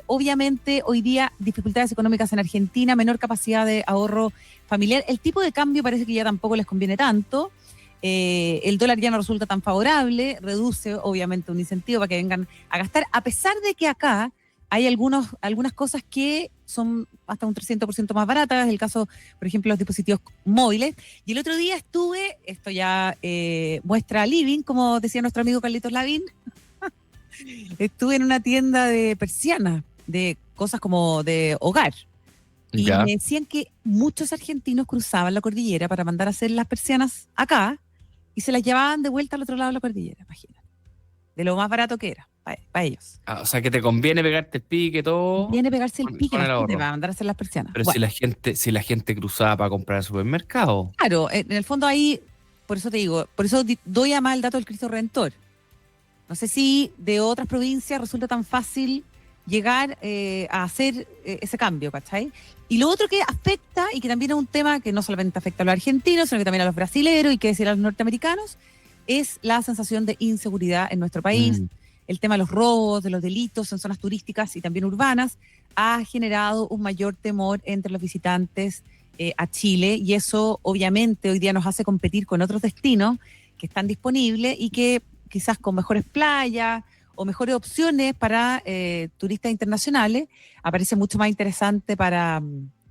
obviamente hoy día dificultades económicas en Argentina, menor capacidad de ahorro familiar. El tipo de cambio parece que ya tampoco les conviene tanto. El dólar ya no resulta tan favorable, reduce obviamente un incentivo para que vengan a gastar, a pesar de que acá hay algunas cosas que son hasta un 300% más baratas, el caso, por ejemplo, los dispositivos móviles. Y el otro día estuve, esto ya muestra living, como decía nuestro amigo Carlitos Lavín, estuve en una tienda de persianas, de cosas como de hogar. Y me decían que muchos argentinos cruzaban la cordillera para mandar a hacer las persianas acá y se las llevaban de vuelta al otro lado de la cordillera, imagínate. De lo más barato que era para ellos. O sea, que te conviene pegarte el pique, todo. Conviene pegarse el pique para mandar a hacer las persianas. Pero bueno, si la gente cruzaba para comprar al supermercado. Claro, en el fondo ahí, por eso te digo, por eso doy a más el dato del Cristo Redentor. No sé si de otras provincias resulta tan fácil llegar a hacer ese cambio, ¿cachai? Y lo otro que afecta, y que también es un tema que no solamente afecta a los argentinos, sino que también a los brasileros y que decir a los norteamericanos, es la sensación de inseguridad en nuestro país. El tema de los robos, de los delitos en zonas turísticas y también urbanas ha generado un mayor temor entre los visitantes a Chile, y eso obviamente hoy día nos hace competir con otros destinos que están disponibles y que quizás con mejores playas o mejores opciones para turistas internacionales, aparece mucho más interesante para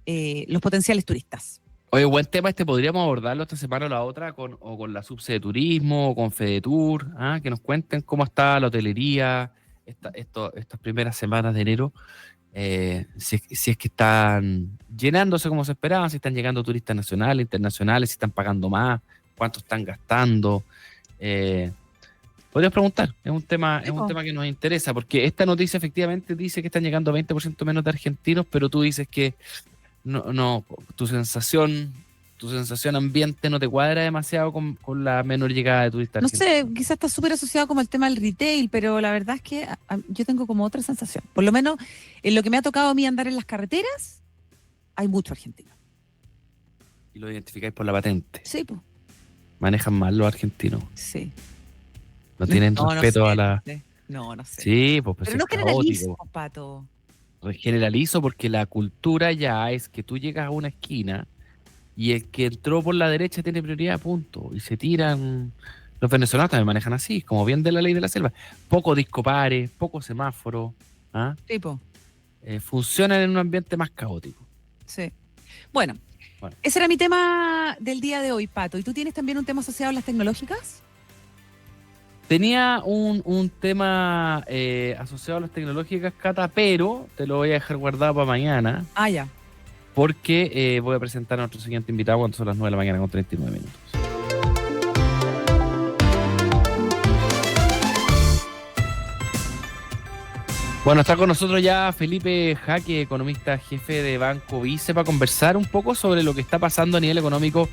los potenciales turistas. Oye, buen tema podríamos abordarlo esta semana o la otra con la subsede de turismo o con Fedetur, que nos cuenten cómo está la hotelería estas primeras semanas de enero, si es que están llenándose como se esperaba, si están llegando turistas nacionales, internacionales, si están pagando más, cuánto están gastando. Podrías preguntar, es un tema que nos interesa, porque esta noticia efectivamente dice que están llegando 20% menos de argentinos, pero tú dices que no, tu sensación ambiente no te cuadra demasiado con la menor llegada de turistas argentinos. No sé, quizás está súper asociado como al tema del retail, pero la verdad es que yo tengo como otra sensación. Por lo menos en lo que me ha tocado a mí andar en las carreteras, hay mucho argentino. ¿Y lo identificáis por la patente? Sí, pues. ¿Manejan mal los argentinos? Sí. ¿No tienen respeto no sé, a la...? No sé. Sí, pues pero no generalizo, Pato. Generalizo porque la cultura ya es que tú llegas a una esquina y el que entró por la derecha tiene prioridad, punto. Y se tiran... Los venezolanos también manejan así, como bien de la ley de la selva. Poco discopare, poco semáforo. Tipo. Funcionan en un ambiente más caótico. Sí. Bueno, ese era mi tema del día de hoy, Pato. ¿Y tú tienes también un tema asociado a las tecnológicas? Tenía un tema asociado a las tecnológicas, Cata, pero te lo voy a dejar guardado para mañana. Ya. Porque voy a presentar a nuestro siguiente invitado cuando son las 9 de la mañana con 39 minutos. Bueno, está con nosotros ya Felipe Jaque, economista jefe de Banco Vice, para conversar un poco sobre lo que está pasando a nivel económico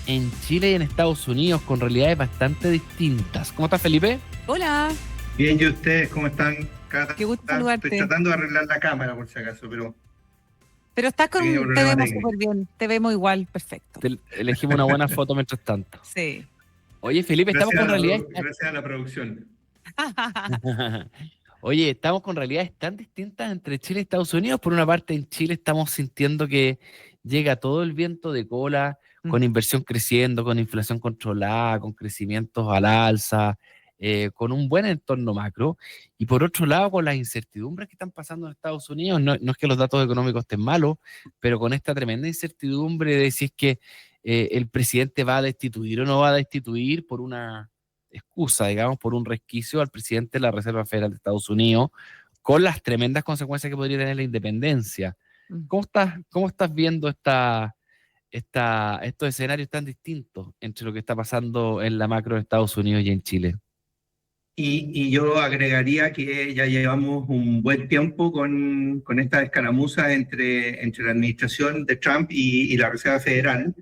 en Chile y en Estados Unidos con realidades bastante distintas. ¿Cómo estás, Felipe? Hola. Bien, ¿y ustedes cómo están? Qué gusto saludarte. Estoy tratando de arreglar la cámara por si acaso, pero estás con pequeño te problema vemos técnico. súper bien, te vemos igual, perfecto. Elegimos una buena foto mientras tanto. Sí. Oye, Felipe, estamos con realidades... Gracias a la producción. Oye, estamos con realidades tan distintas entre Chile y Estados Unidos. Por una parte, en Chile estamos sintiendo que llega todo el viento de cola, con inversión creciendo, con inflación controlada, con crecimientos al alza, con un buen entorno macro. Y por otro lado, con las incertidumbres que están pasando en Estados Unidos, no es que los datos económicos estén malos, pero con esta tremenda incertidumbre de si es que el presidente va a destituir o no va a destituir por una excusa, digamos, por un resquicio al presidente de la Reserva Federal de Estados Unidos, con las tremendas consecuencias que podría tener la independencia. ¿Cómo estás viendo estos escenarios tan distintos entre lo que está pasando en la macro de Estados Unidos y en Chile? Y yo agregaría que ya llevamos un buen tiempo con esta escaramuza entre la administración de Trump y la Reserva Federal.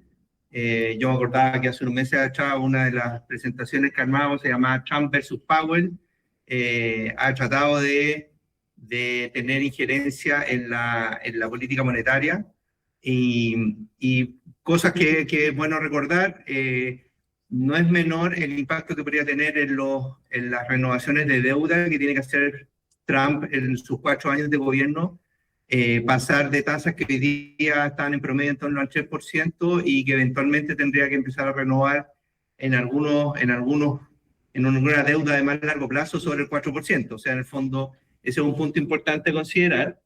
Yo me acordaba que hace unos meses atrás una de las presentaciones que armamos se llamaba Trump versus Powell. Ha tratado de tener injerencia en la política monetaria y cosas que es bueno recordar. No es menor el impacto que podría tener en las renovaciones de deuda que tiene que hacer Trump en sus 4 años de gobierno, pasar de tasas que hoy día están en promedio en torno al 3% y que eventualmente tendría que empezar a renovar en una deuda de más largo plazo sobre el 4%. O sea, en el fondo, ese es un punto importante a considerar.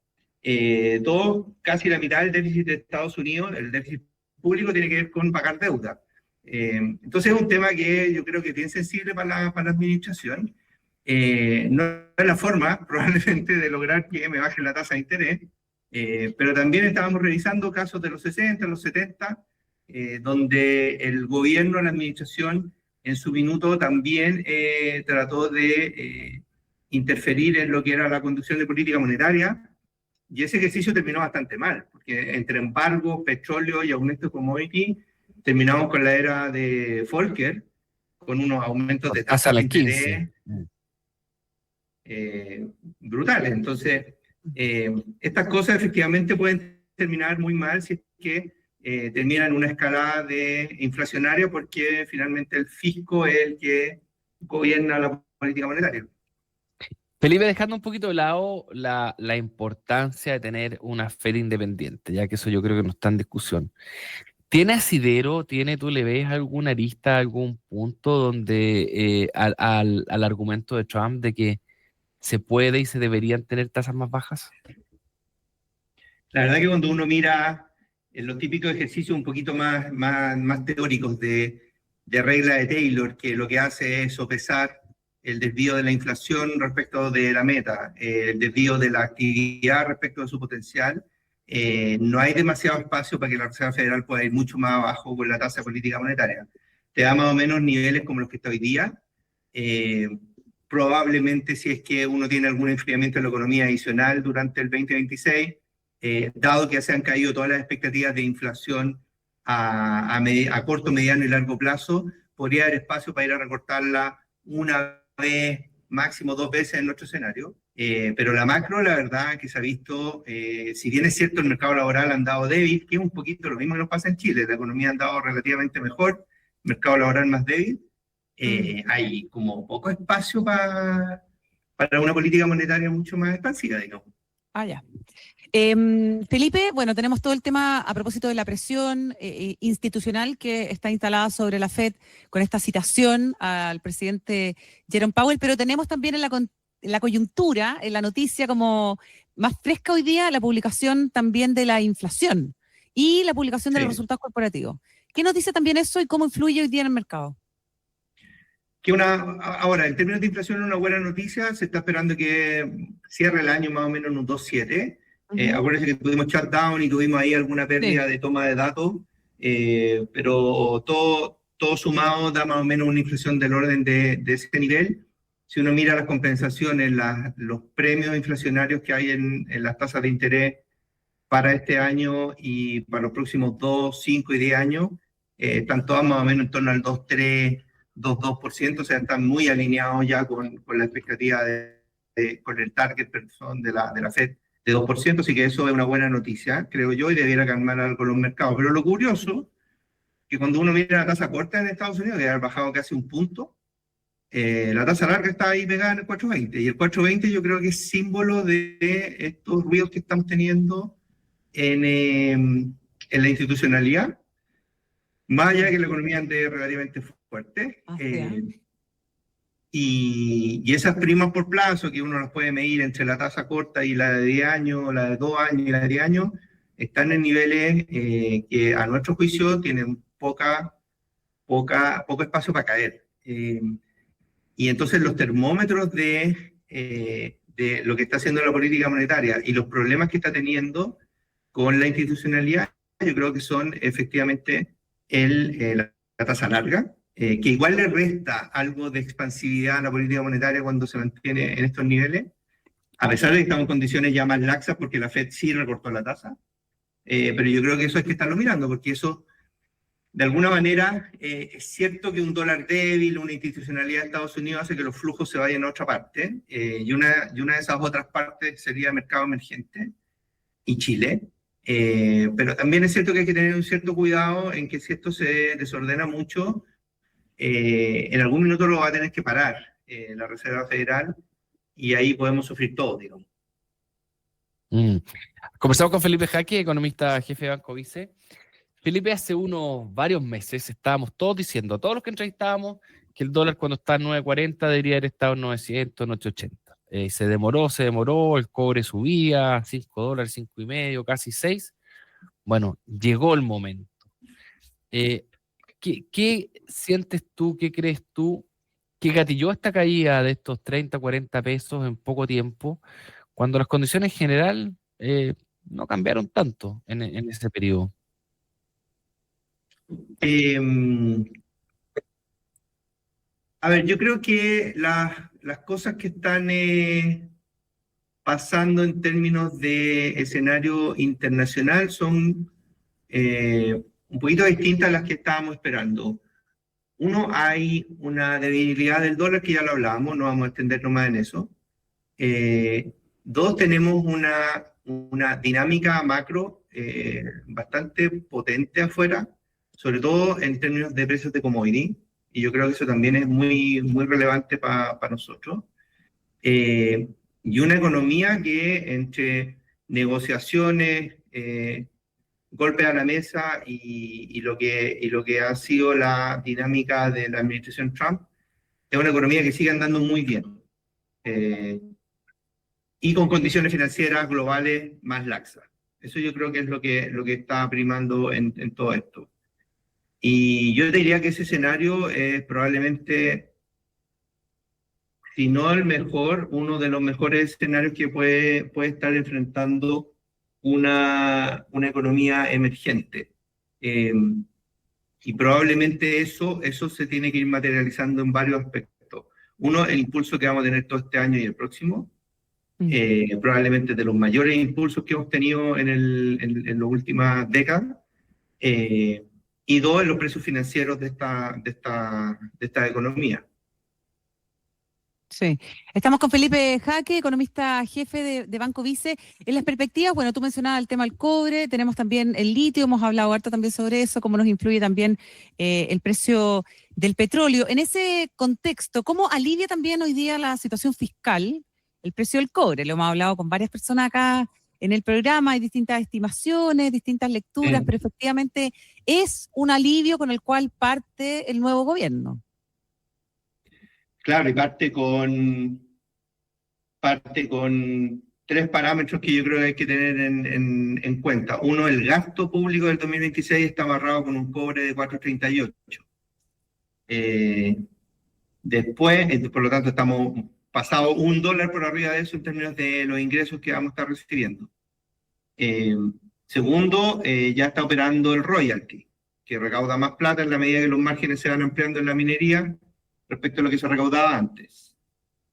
Casi la mitad del déficit de Estados Unidos, el déficit público, tiene que ver con pagar deuda. Entonces es un tema que yo creo que es bien sensible para la administración. No es la forma, probablemente, de lograr que me baje la tasa de interés, pero también estábamos revisando casos de los 60, los 70, donde el gobierno, la administración, en su minuto también trató de interferir en lo que era la conducción de política monetaria, y ese ejercicio terminó bastante mal, porque entre embargo, petróleo y aumento de commodity, terminamos con la era de Volcker, con unos aumentos de tasa de interés brutales. Entonces, estas cosas efectivamente pueden terminar muy mal si es que terminan en una escalada inflacionaria, porque finalmente el fisco es el que gobierna la política monetaria. Felipe, dejando un poquito de lado la importancia de tener una Fed independiente, ya que eso yo creo que no está en discusión. ¿Tiene asidero, tú le ves alguna arista, algún punto donde al argumento de Trump de que se puede y se deberían tener tasas más bajas? La verdad que cuando uno mira los típicos ejercicios un poquito más teóricos de regla de Taylor, que lo que hace es sopesar el desvío de la inflación respecto de la meta, el desvío de la actividad respecto de su potencial, no hay demasiado espacio para que la Reserva Federal pueda ir mucho más abajo con la tasa de política monetaria. Te da más o menos niveles como los que está hoy día. Probablemente, si es que uno tiene algún enfriamiento de la economía adicional durante el 2026, dado que se han caído todas las expectativas de inflación a corto, mediano y largo plazo, podría haber espacio para ir a recortarla una vez, máximo 2 veces en nuestro escenario. Pero la macro, la verdad que se ha visto, si bien es cierto el mercado laboral ha andado débil, que es un poquito lo mismo que nos pasa en Chile, la economía ha andado relativamente mejor, mercado laboral más débil, hay como poco espacio para una política monetaria mucho más expansiva, digamos. Ya. Felipe, bueno, tenemos todo el tema a propósito de la presión institucional que está instalada sobre la FED con esta citación al presidente Jerome Powell, pero tenemos también en la coyuntura, en la noticia como más fresca hoy día, la publicación también de la inflación y la publicación de los resultados corporativos. ¿Qué nos dice también eso y cómo influye hoy día en el mercado? Ahora, en términos de inflación, una buena noticia, se está esperando que cierre el año más o menos en un 2.7. Acuérdense que tuvimos shutdown y tuvimos ahí alguna pérdida de toma de datos, pero todo sumado da más o menos una inflación del orden de ese nivel. Si uno mira las compensaciones, los premios inflacionarios que hay en las tasas de interés para este año y para los próximos 2, 5 y 10 años, están todas más o menos en torno al 2,3%, 2,2%, o sea, están muy alineados ya con la expectativa con el target de la Fed de 2%, así que eso es una buena noticia, creo yo, y debiera calmar algo los mercados. Pero lo curioso, que cuando uno mira la tasa corta en Estados Unidos, que ha bajado casi un punto, la tasa larga está ahí pegada en el 4,20, y el 4,20 yo creo que es símbolo de estos ruidos que estamos teniendo en la institucionalidad, más allá de que la economía ande relativamente fuerte. Y esas primas por plazo, que uno las puede medir entre la tasa corta y la de 10 años, la de 2 años y la de 10 años, están en niveles que a nuestro juicio tienen poco espacio para caer. Y entonces los termómetros de lo que está haciendo la política monetaria y los problemas que está teniendo con la institucionalidad, yo creo que son efectivamente la tasa larga, que igual le resta algo de expansividad a la política monetaria cuando se mantiene en estos niveles, a pesar de que estamos en condiciones ya más laxas porque la Fed sí recortó la tasa, pero yo creo que eso hay que estarlo mirando, porque eso, de alguna manera, es cierto que un dólar débil, una institucionalidad de Estados Unidos hace que los flujos se vayan a otra parte, y una de esas otras partes sería el mercado emergente y Chile. Pero también es cierto que hay que tener un cierto cuidado en que si esto se desordena mucho, en algún minuto lo va a tener que parar la Reserva Federal, y ahí podemos sufrir todo, digamos. Conversamos con Felipe Jaque, economista jefe de Banco Vice. Felipe, hace varios meses estábamos todos diciendo, todos los que entrevistábamos, que el dólar cuando está en 9.40 debería haber estado en 900, 9.80. Se demoró, el cobre subía, $5, 5.5, casi 6. Bueno, llegó el momento. ¿Qué sientes tú, qué crees tú que gatilló esta caída de estos 30, 40 pesos en poco tiempo, cuando las condiciones en general no cambiaron tanto en ese periodo? A ver, yo creo que las cosas que están pasando en términos de escenario internacional son un poquito distintas a las que estábamos esperando. Uno, hay una debilidad del dólar, que ya lo hablábamos, no vamos a extendernos más en eso. Dos, tenemos una dinámica macro bastante potente afuera, sobre todo en términos de precios de commodity, y yo creo que eso también es muy, muy relevante para nosotros. Y una economía que entre negociaciones, golpes a la mesa y lo que ha sido la dinámica de la administración Trump, es una economía que sigue andando muy bien. Y con condiciones financieras globales más laxas. Eso yo creo que es lo que está primando en todo esto. Y yo te diría que ese escenario es probablemente, si no el mejor, uno de los mejores escenarios que puede estar enfrentando una economía emergente. Y probablemente eso se tiene que ir materializando en varios aspectos. Uno, el impulso que vamos a tener todo este año y el próximo, probablemente de los mayores impulsos que hemos tenido en las últimas décadas. Y dos, en los precios financieros de esta economía. Sí. Estamos con Felipe Jaque, economista jefe de Banco Vice. En las perspectivas, bueno, tú mencionabas el tema del cobre, tenemos también el litio, hemos hablado harto también sobre eso, cómo nos influye también el precio del petróleo. En ese contexto, ¿cómo alivia también hoy día la situación fiscal el precio del cobre? Lo hemos hablado con varias personas acá en el programa, hay distintas estimaciones, distintas lecturas, pero efectivamente es un alivio con el cual parte el nuevo gobierno. Claro, y parte con 3 parámetros que yo creo que hay que tener en cuenta. Uno, el gasto público del 2026 está amarrado con un cobre de 4.38. Después, por lo tanto, estamos pasado $1 por arriba de eso en términos de los ingresos que vamos a estar recibiendo. Segundo, ya está operando el royalty, que recauda más plata en la medida que los márgenes se van ampliando en la minería respecto a lo que se recaudaba antes.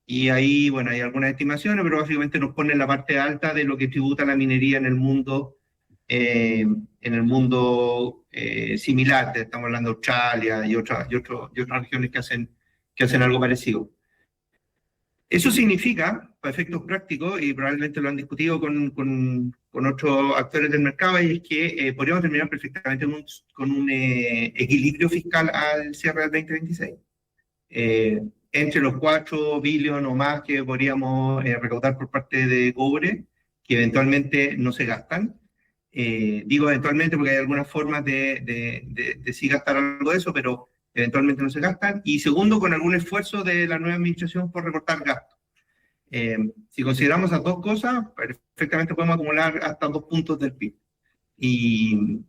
Y ahí, hay algunas estimaciones, pero básicamente nos pone en la parte alta de lo que tributa la minería en el mundo en el mundo similar, estamos hablando de Australia y otras regiones que hacen algo parecido. Eso significa, para efectos prácticos, y probablemente lo han discutido con otros actores del mercado, y es que podríamos terminar perfectamente con un equilibrio fiscal al cierre del 2026. Entre los 4 billones o más que podríamos recaudar por parte de cobre, que eventualmente no se gastan. Digo eventualmente porque hay algunas formas de sí gastar algo de eso, pero eventualmente no se gastan. Y segundo, con algún esfuerzo de la nueva administración por recortar gastos. Si consideramos las dos cosas, perfectamente podemos acumular hasta 2 puntos del PIB. Y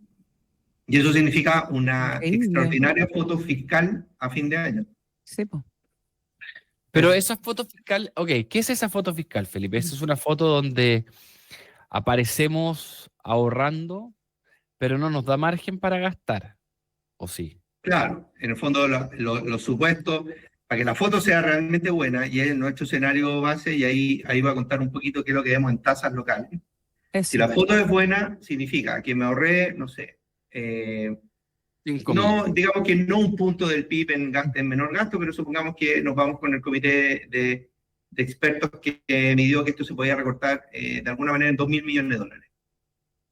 eso significa una extraordinaria foto fiscal a fin de año. Sí, pues. Pero esa foto fiscal, ok, ¿qué es esa foto fiscal, Felipe? Esa es una foto donde aparecemos ahorrando, pero no nos da margen para gastar, ¿o sí? Claro, en el fondo los supuestos, para que la foto sea realmente buena, y es nuestro escenario base, y ahí va a contar un poquito qué es lo que vemos en tasas locales. Eso. Si la foto es buena, significa que me ahorré, no sé, no, digamos que no un punto del PIB en menor gasto, pero supongamos que nos vamos con el comité de expertos que midió que esto se podía recortar de alguna manera en $2.000 millones.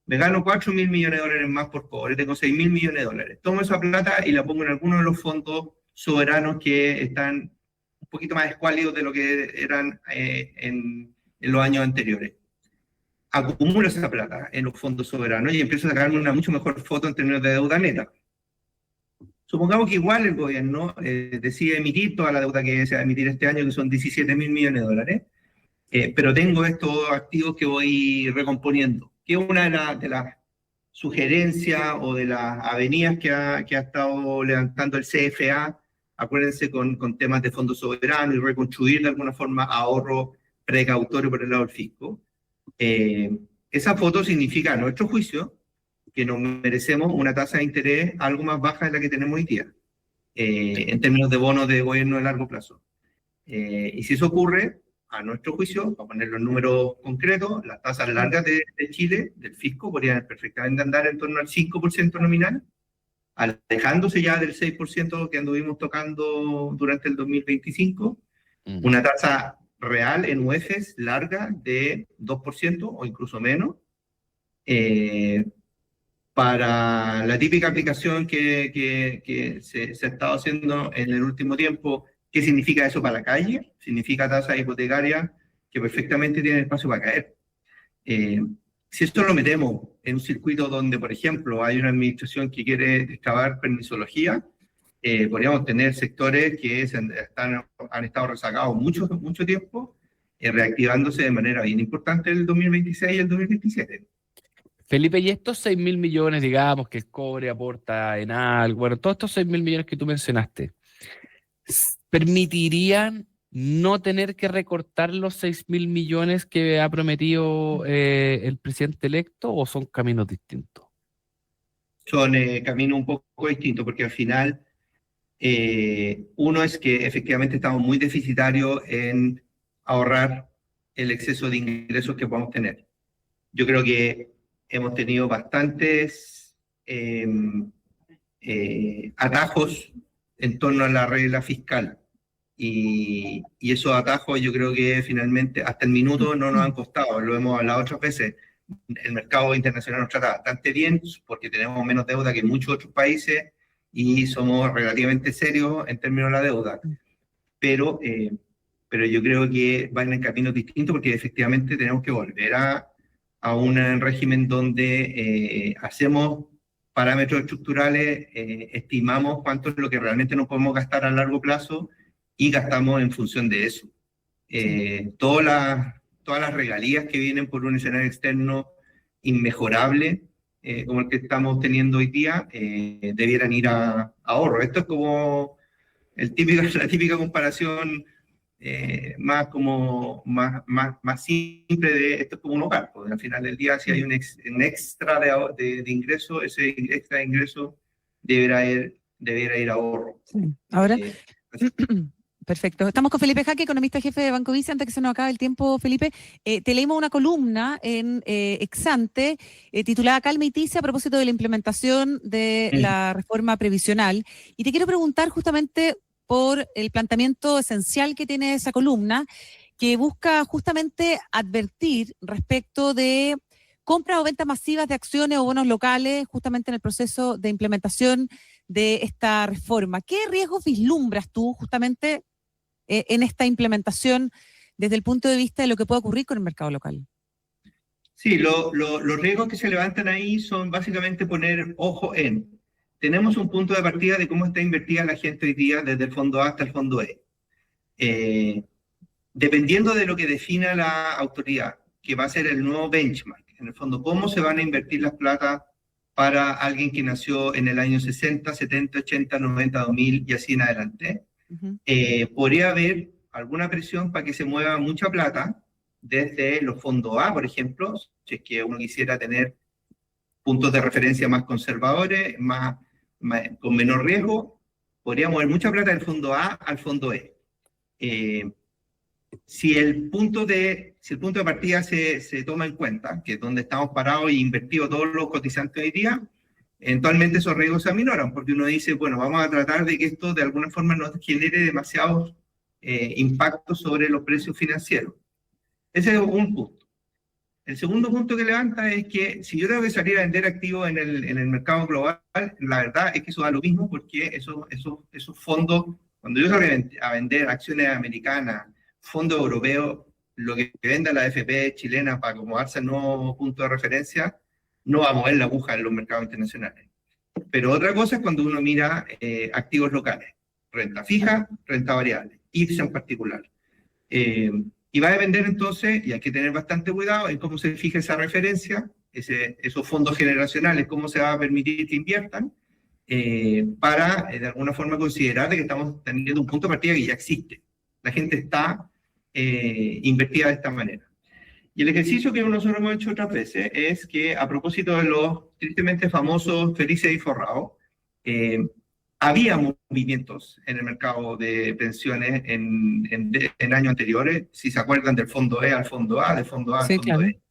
Me gano $4.000 millones más por cobre, tengo $6.000 millones. Tomo esa plata y la pongo en alguno de los fondos soberanos que están un poquito más escuálidos de lo que eran en los años anteriores. Acumulo esa plata en los fondos soberanos y empiezo a sacarme una mucho mejor foto en términos de deuda neta. Supongamos que igual el gobierno decide emitir toda la deuda que se va a emitir este año, que son $17.000 millones, pero tengo estos activos que voy recomponiendo, que es una de las sugerencias o de las avenidas que ha estado levantando el CFA, acuérdense, con temas de fondos soberanos y reconstruir de alguna forma ahorro precautorio por el lado del fisco. Esa foto significa, a nuestro juicio, que nos merecemos una tasa de interés algo más baja de la que tenemos hoy día, en términos de bonos de gobierno de largo plazo. Y si eso ocurre, a nuestro juicio, para poner los números concretos, las tasas largas de Chile, del fisco, podrían perfectamente andar en torno al 5% nominal, alejándose ya del 6% que anduvimos tocando durante el 2025, una tasa real en UEFs larga de 2% o incluso menos, para la típica aplicación que se ha estado haciendo en el último tiempo. ¿Qué significa eso para la calle? Significa tasa hipotecaria que perfectamente tiene espacio para caer. Si esto lo metemos en un circuito donde, por ejemplo, hay una administración que quiere excavar permisología, podríamos tener sectores que han estado rezagados mucho tiempo, reactivándose de manera bien importante en el 2026 y el 2027. Felipe, y estos 6.000 millones, digamos, que el cobre aporta en algo, bueno, todos estos 6.000 millones que tú mencionaste, ¿permitirían no tener que recortar los 6.000 millones que ha prometido el presidente electo, o son caminos distintos? Son caminos un poco distintos, porque al final, uno es que efectivamente estamos muy deficitarios en ahorrar el exceso de ingresos que podemos tener. Yo creo que hemos tenido bastantes atajos en torno a la regla fiscal, y esos atajos yo creo que finalmente hasta el minuto no nos han costado. Lo hemos hablado otras veces, el mercado internacional nos trata bastante bien porque tenemos menos deuda que muchos otros países y somos relativamente serios en términos de la deuda, pero yo creo que van en caminos distintos, porque efectivamente tenemos que volver a un régimen donde hacemos parámetros estructurales, estimamos cuánto es lo que realmente nos podemos gastar a largo plazo y gastamos en función de eso. Todas las regalías que vienen por un escenario externo inmejorable, como el que estamos teniendo hoy día, debieran ir a ahorro. Esto es como la típica comparación más simple de esto es como un hogar, porque al final del día, si hay un extra de ingreso, ese extra de ingreso deberá ir a ahorro. Sí. Ahora, Perfecto. Estamos con Felipe Jaque, economista jefe de Banco Vice. Antes que se nos acabe el tiempo, Felipe, te leímos una columna en Exante titulada Calma y Ticia a propósito de la implementación de la reforma previsional. Y te quiero preguntar justamente por el planteamiento esencial que tiene esa columna, que busca justamente advertir respecto de compras o ventas masivas de acciones o bonos locales justamente en el proceso de implementación de esta reforma. ¿Qué riesgos vislumbras tú justamente en esta implementación desde el punto de vista de lo que puede ocurrir con el mercado local? Sí, los riesgos que se levantan ahí son básicamente poner ojo en. Tenemos un punto de partida de cómo está invertida la gente hoy día desde el fondo A hasta el fondo E. Dependiendo de lo que defina la autoridad, que va a ser el nuevo benchmark, en el fondo, cómo se van a invertir las plata para alguien que nació en el año 60, 70, 80, 90, 2000 y así en adelante. Podría haber alguna presión para que se mueva mucha plata desde los fondos A, por ejemplo, si es que uno quisiera tener puntos de referencia más conservadores, con menor riesgo, podría mover mucha plata del fondo A al fondo E. Si el punto de partida se toma en cuenta, que es donde estamos parados y invertidos todos los cotizantes hoy día, eventualmente esos riesgos se aminoran, porque uno dice, bueno, vamos a tratar de que esto de alguna forma no genere demasiados impactos sobre los precios financieros. Ese es un punto. El segundo punto que levanta es que si yo tengo que salir a vender activos en el mercado global, la verdad es que eso da lo mismo, porque esos fondos, cuando yo salgo a vender acciones americanas, fondos europeos, lo que venda la AFP chilena para acomodarse al nuevo punto de referencia, no va a mover la aguja en los mercados internacionales. Pero otra cosa es cuando uno mira activos locales, renta fija, renta variable, IPSA en particular. Y va a depender entonces, y hay que tener bastante cuidado en cómo se fija esa referencia, esos fondos generacionales, cómo se va a permitir que inviertan, para de alguna forma considerar que estamos teniendo un punto de partida que ya existe. La gente está invertida de esta manera. Y el ejercicio que nosotros hemos hecho otras veces es que, a propósito de los tristemente famosos felices y forrados, había movimientos en el mercado de pensiones en años anteriores, si se acuerdan del fondo E al fondo A, del fondo A al fondo E.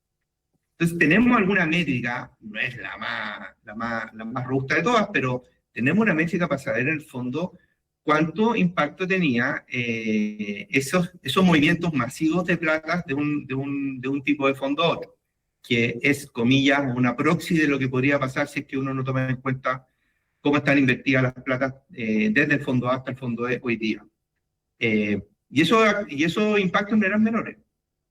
Entonces tenemos alguna métrica, no es la más robusta de todas, pero tenemos una métrica para saber en el fondo cuánto impacto tenía esos movimientos masivos de plata de un tipo de fondo a otro, que es, comillas, una proxy de lo que podría pasar si es que uno no toma en cuenta cómo están invertidas las platas desde el fondo A hasta el fondo E hoy día. Y esos impactos no eran menores.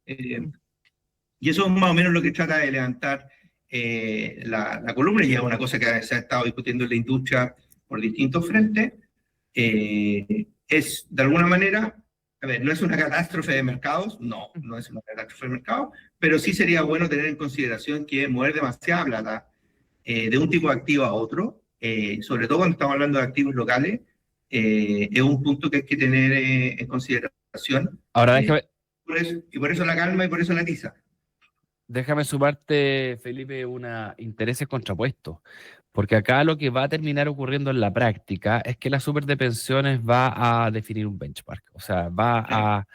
Y eso es más o menos lo que trata de levantar la columna, y es una cosa que se ha estado discutiendo en la industria por distintos frentes. Es, de alguna manera, a ver, no es una catástrofe de mercados, no es una catástrofe de mercados, pero sí sería bueno tener en consideración que mover demasiada plata de un tipo de activo a otro, sobre todo cuando estamos hablando de activos locales, es un punto que hay que tener en consideración. Ahora déjame... por eso la calma y por eso la tiza. Déjame sumarte, Felipe, intereses contrapuestos, porque acá lo que va a terminar ocurriendo en la práctica es que la super de pensiones va a definir un benchmark, o sea, va a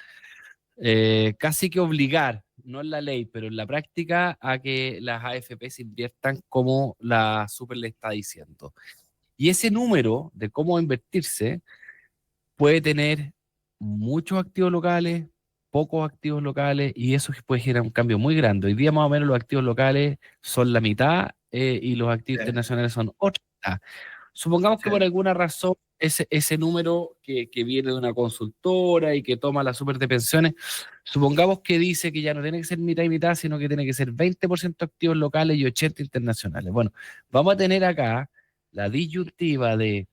casi que obligar, no en la ley, pero en la práctica, a que las AFP se inviertan como la super le está diciendo. Y ese número de cómo invertirse puede tener muchos activos locales, pocos activos locales, y eso puede generar un cambio muy grande. Hoy día más o menos los activos locales son la mitad y los activos internacionales son otra mitad. Supongamos que por alguna razón ese número que viene de una consultora y que toma la super de pensiones, supongamos que dice que ya no tiene que ser mitad y mitad, sino que tiene que ser 20% activos locales y 80% internacionales. Bueno, vamos a tener acá la disyuntiva de,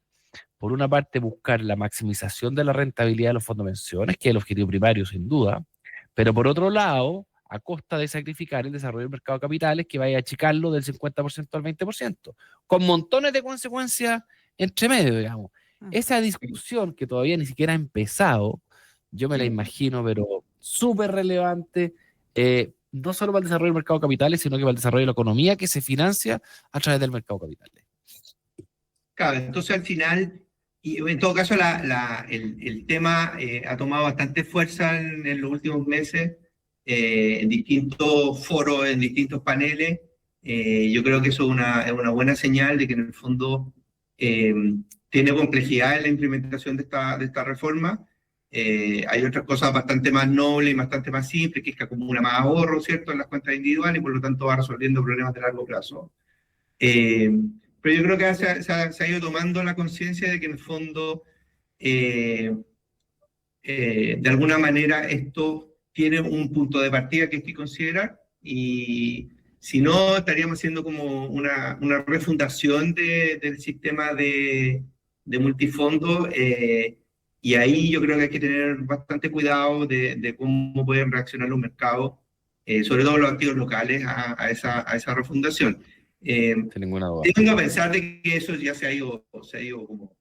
por una parte, buscar la maximización de la rentabilidad de los fondos de pensiones, que es el objetivo primario sin duda, pero por otro lado, a costa de sacrificar el desarrollo del mercado de capitales, que vaya a achicarlo del 50% al 20%, con montones de consecuencias entre medio, digamos. Esa discusión que todavía ni siquiera ha empezado, yo me la imagino, pero súper relevante, no solo para el desarrollo del mercado de capitales, sino que para el desarrollo de la economía que se financia a través del mercado de capitales. Claro, entonces al final Y en todo caso, el tema ha tomado bastante fuerza en los últimos meses, en distintos foros, en distintos paneles. Yo creo que eso es una buena señal de que en el fondo tiene complejidad en la implementación de esta reforma. Hay otras cosas bastante más nobles y bastante más simples, que es que acumula más ahorro, ¿cierto?, en las cuentas individuales y por lo tanto va resolviendo problemas de largo plazo. Pero yo creo que se ha ido tomando la conciencia de que en el fondo, de alguna manera, esto tiene un punto de partida que hay que considerar, y si no, estaríamos haciendo como una refundación del sistema de multifondo, y ahí yo creo que hay que tener bastante cuidado de cómo pueden reaccionar los mercados, sobre todo los activos locales, a esa refundación. Sin ninguna duda. Tengo a pensar de que eso ya se ha ido como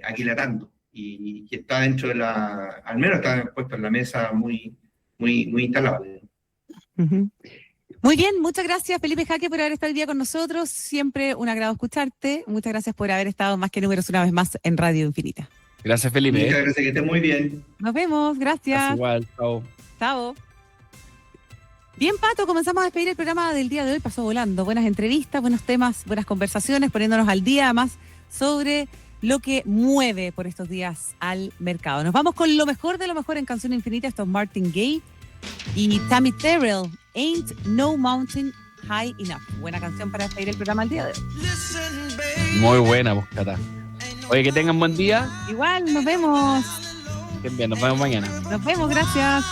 aquilatando, y está dentro de al menos está puesto en la mesa muy instalado. Uh-huh. Muy bien, muchas gracias Felipe Jaque por haber estado hoy día con nosotros. Siempre un agrado escucharte. Muchas gracias por haber estado más que números una vez más en Radio Infinita. Gracias, Felipe. Muchas gracias, que estés muy bien. Nos vemos, gracias. Igual, chao. Chao. Bien, Pato, comenzamos a despedir el programa del día de hoy. Pasó volando. Buenas entrevistas, buenos temas, buenas conversaciones, poniéndonos al día más sobre lo que mueve por estos días al mercado. Nos vamos con lo mejor de lo mejor en Canción Infinita. Esto es Martin Gaye y Tammy Terrell, Ain't No Mountain High Enough. Buena canción para despedir el programa el día de hoy. Muy buena, Cata. Oye, que tengan buen día. Igual, nos vemos. Bien, nos vemos mañana. Nos vemos, gracias.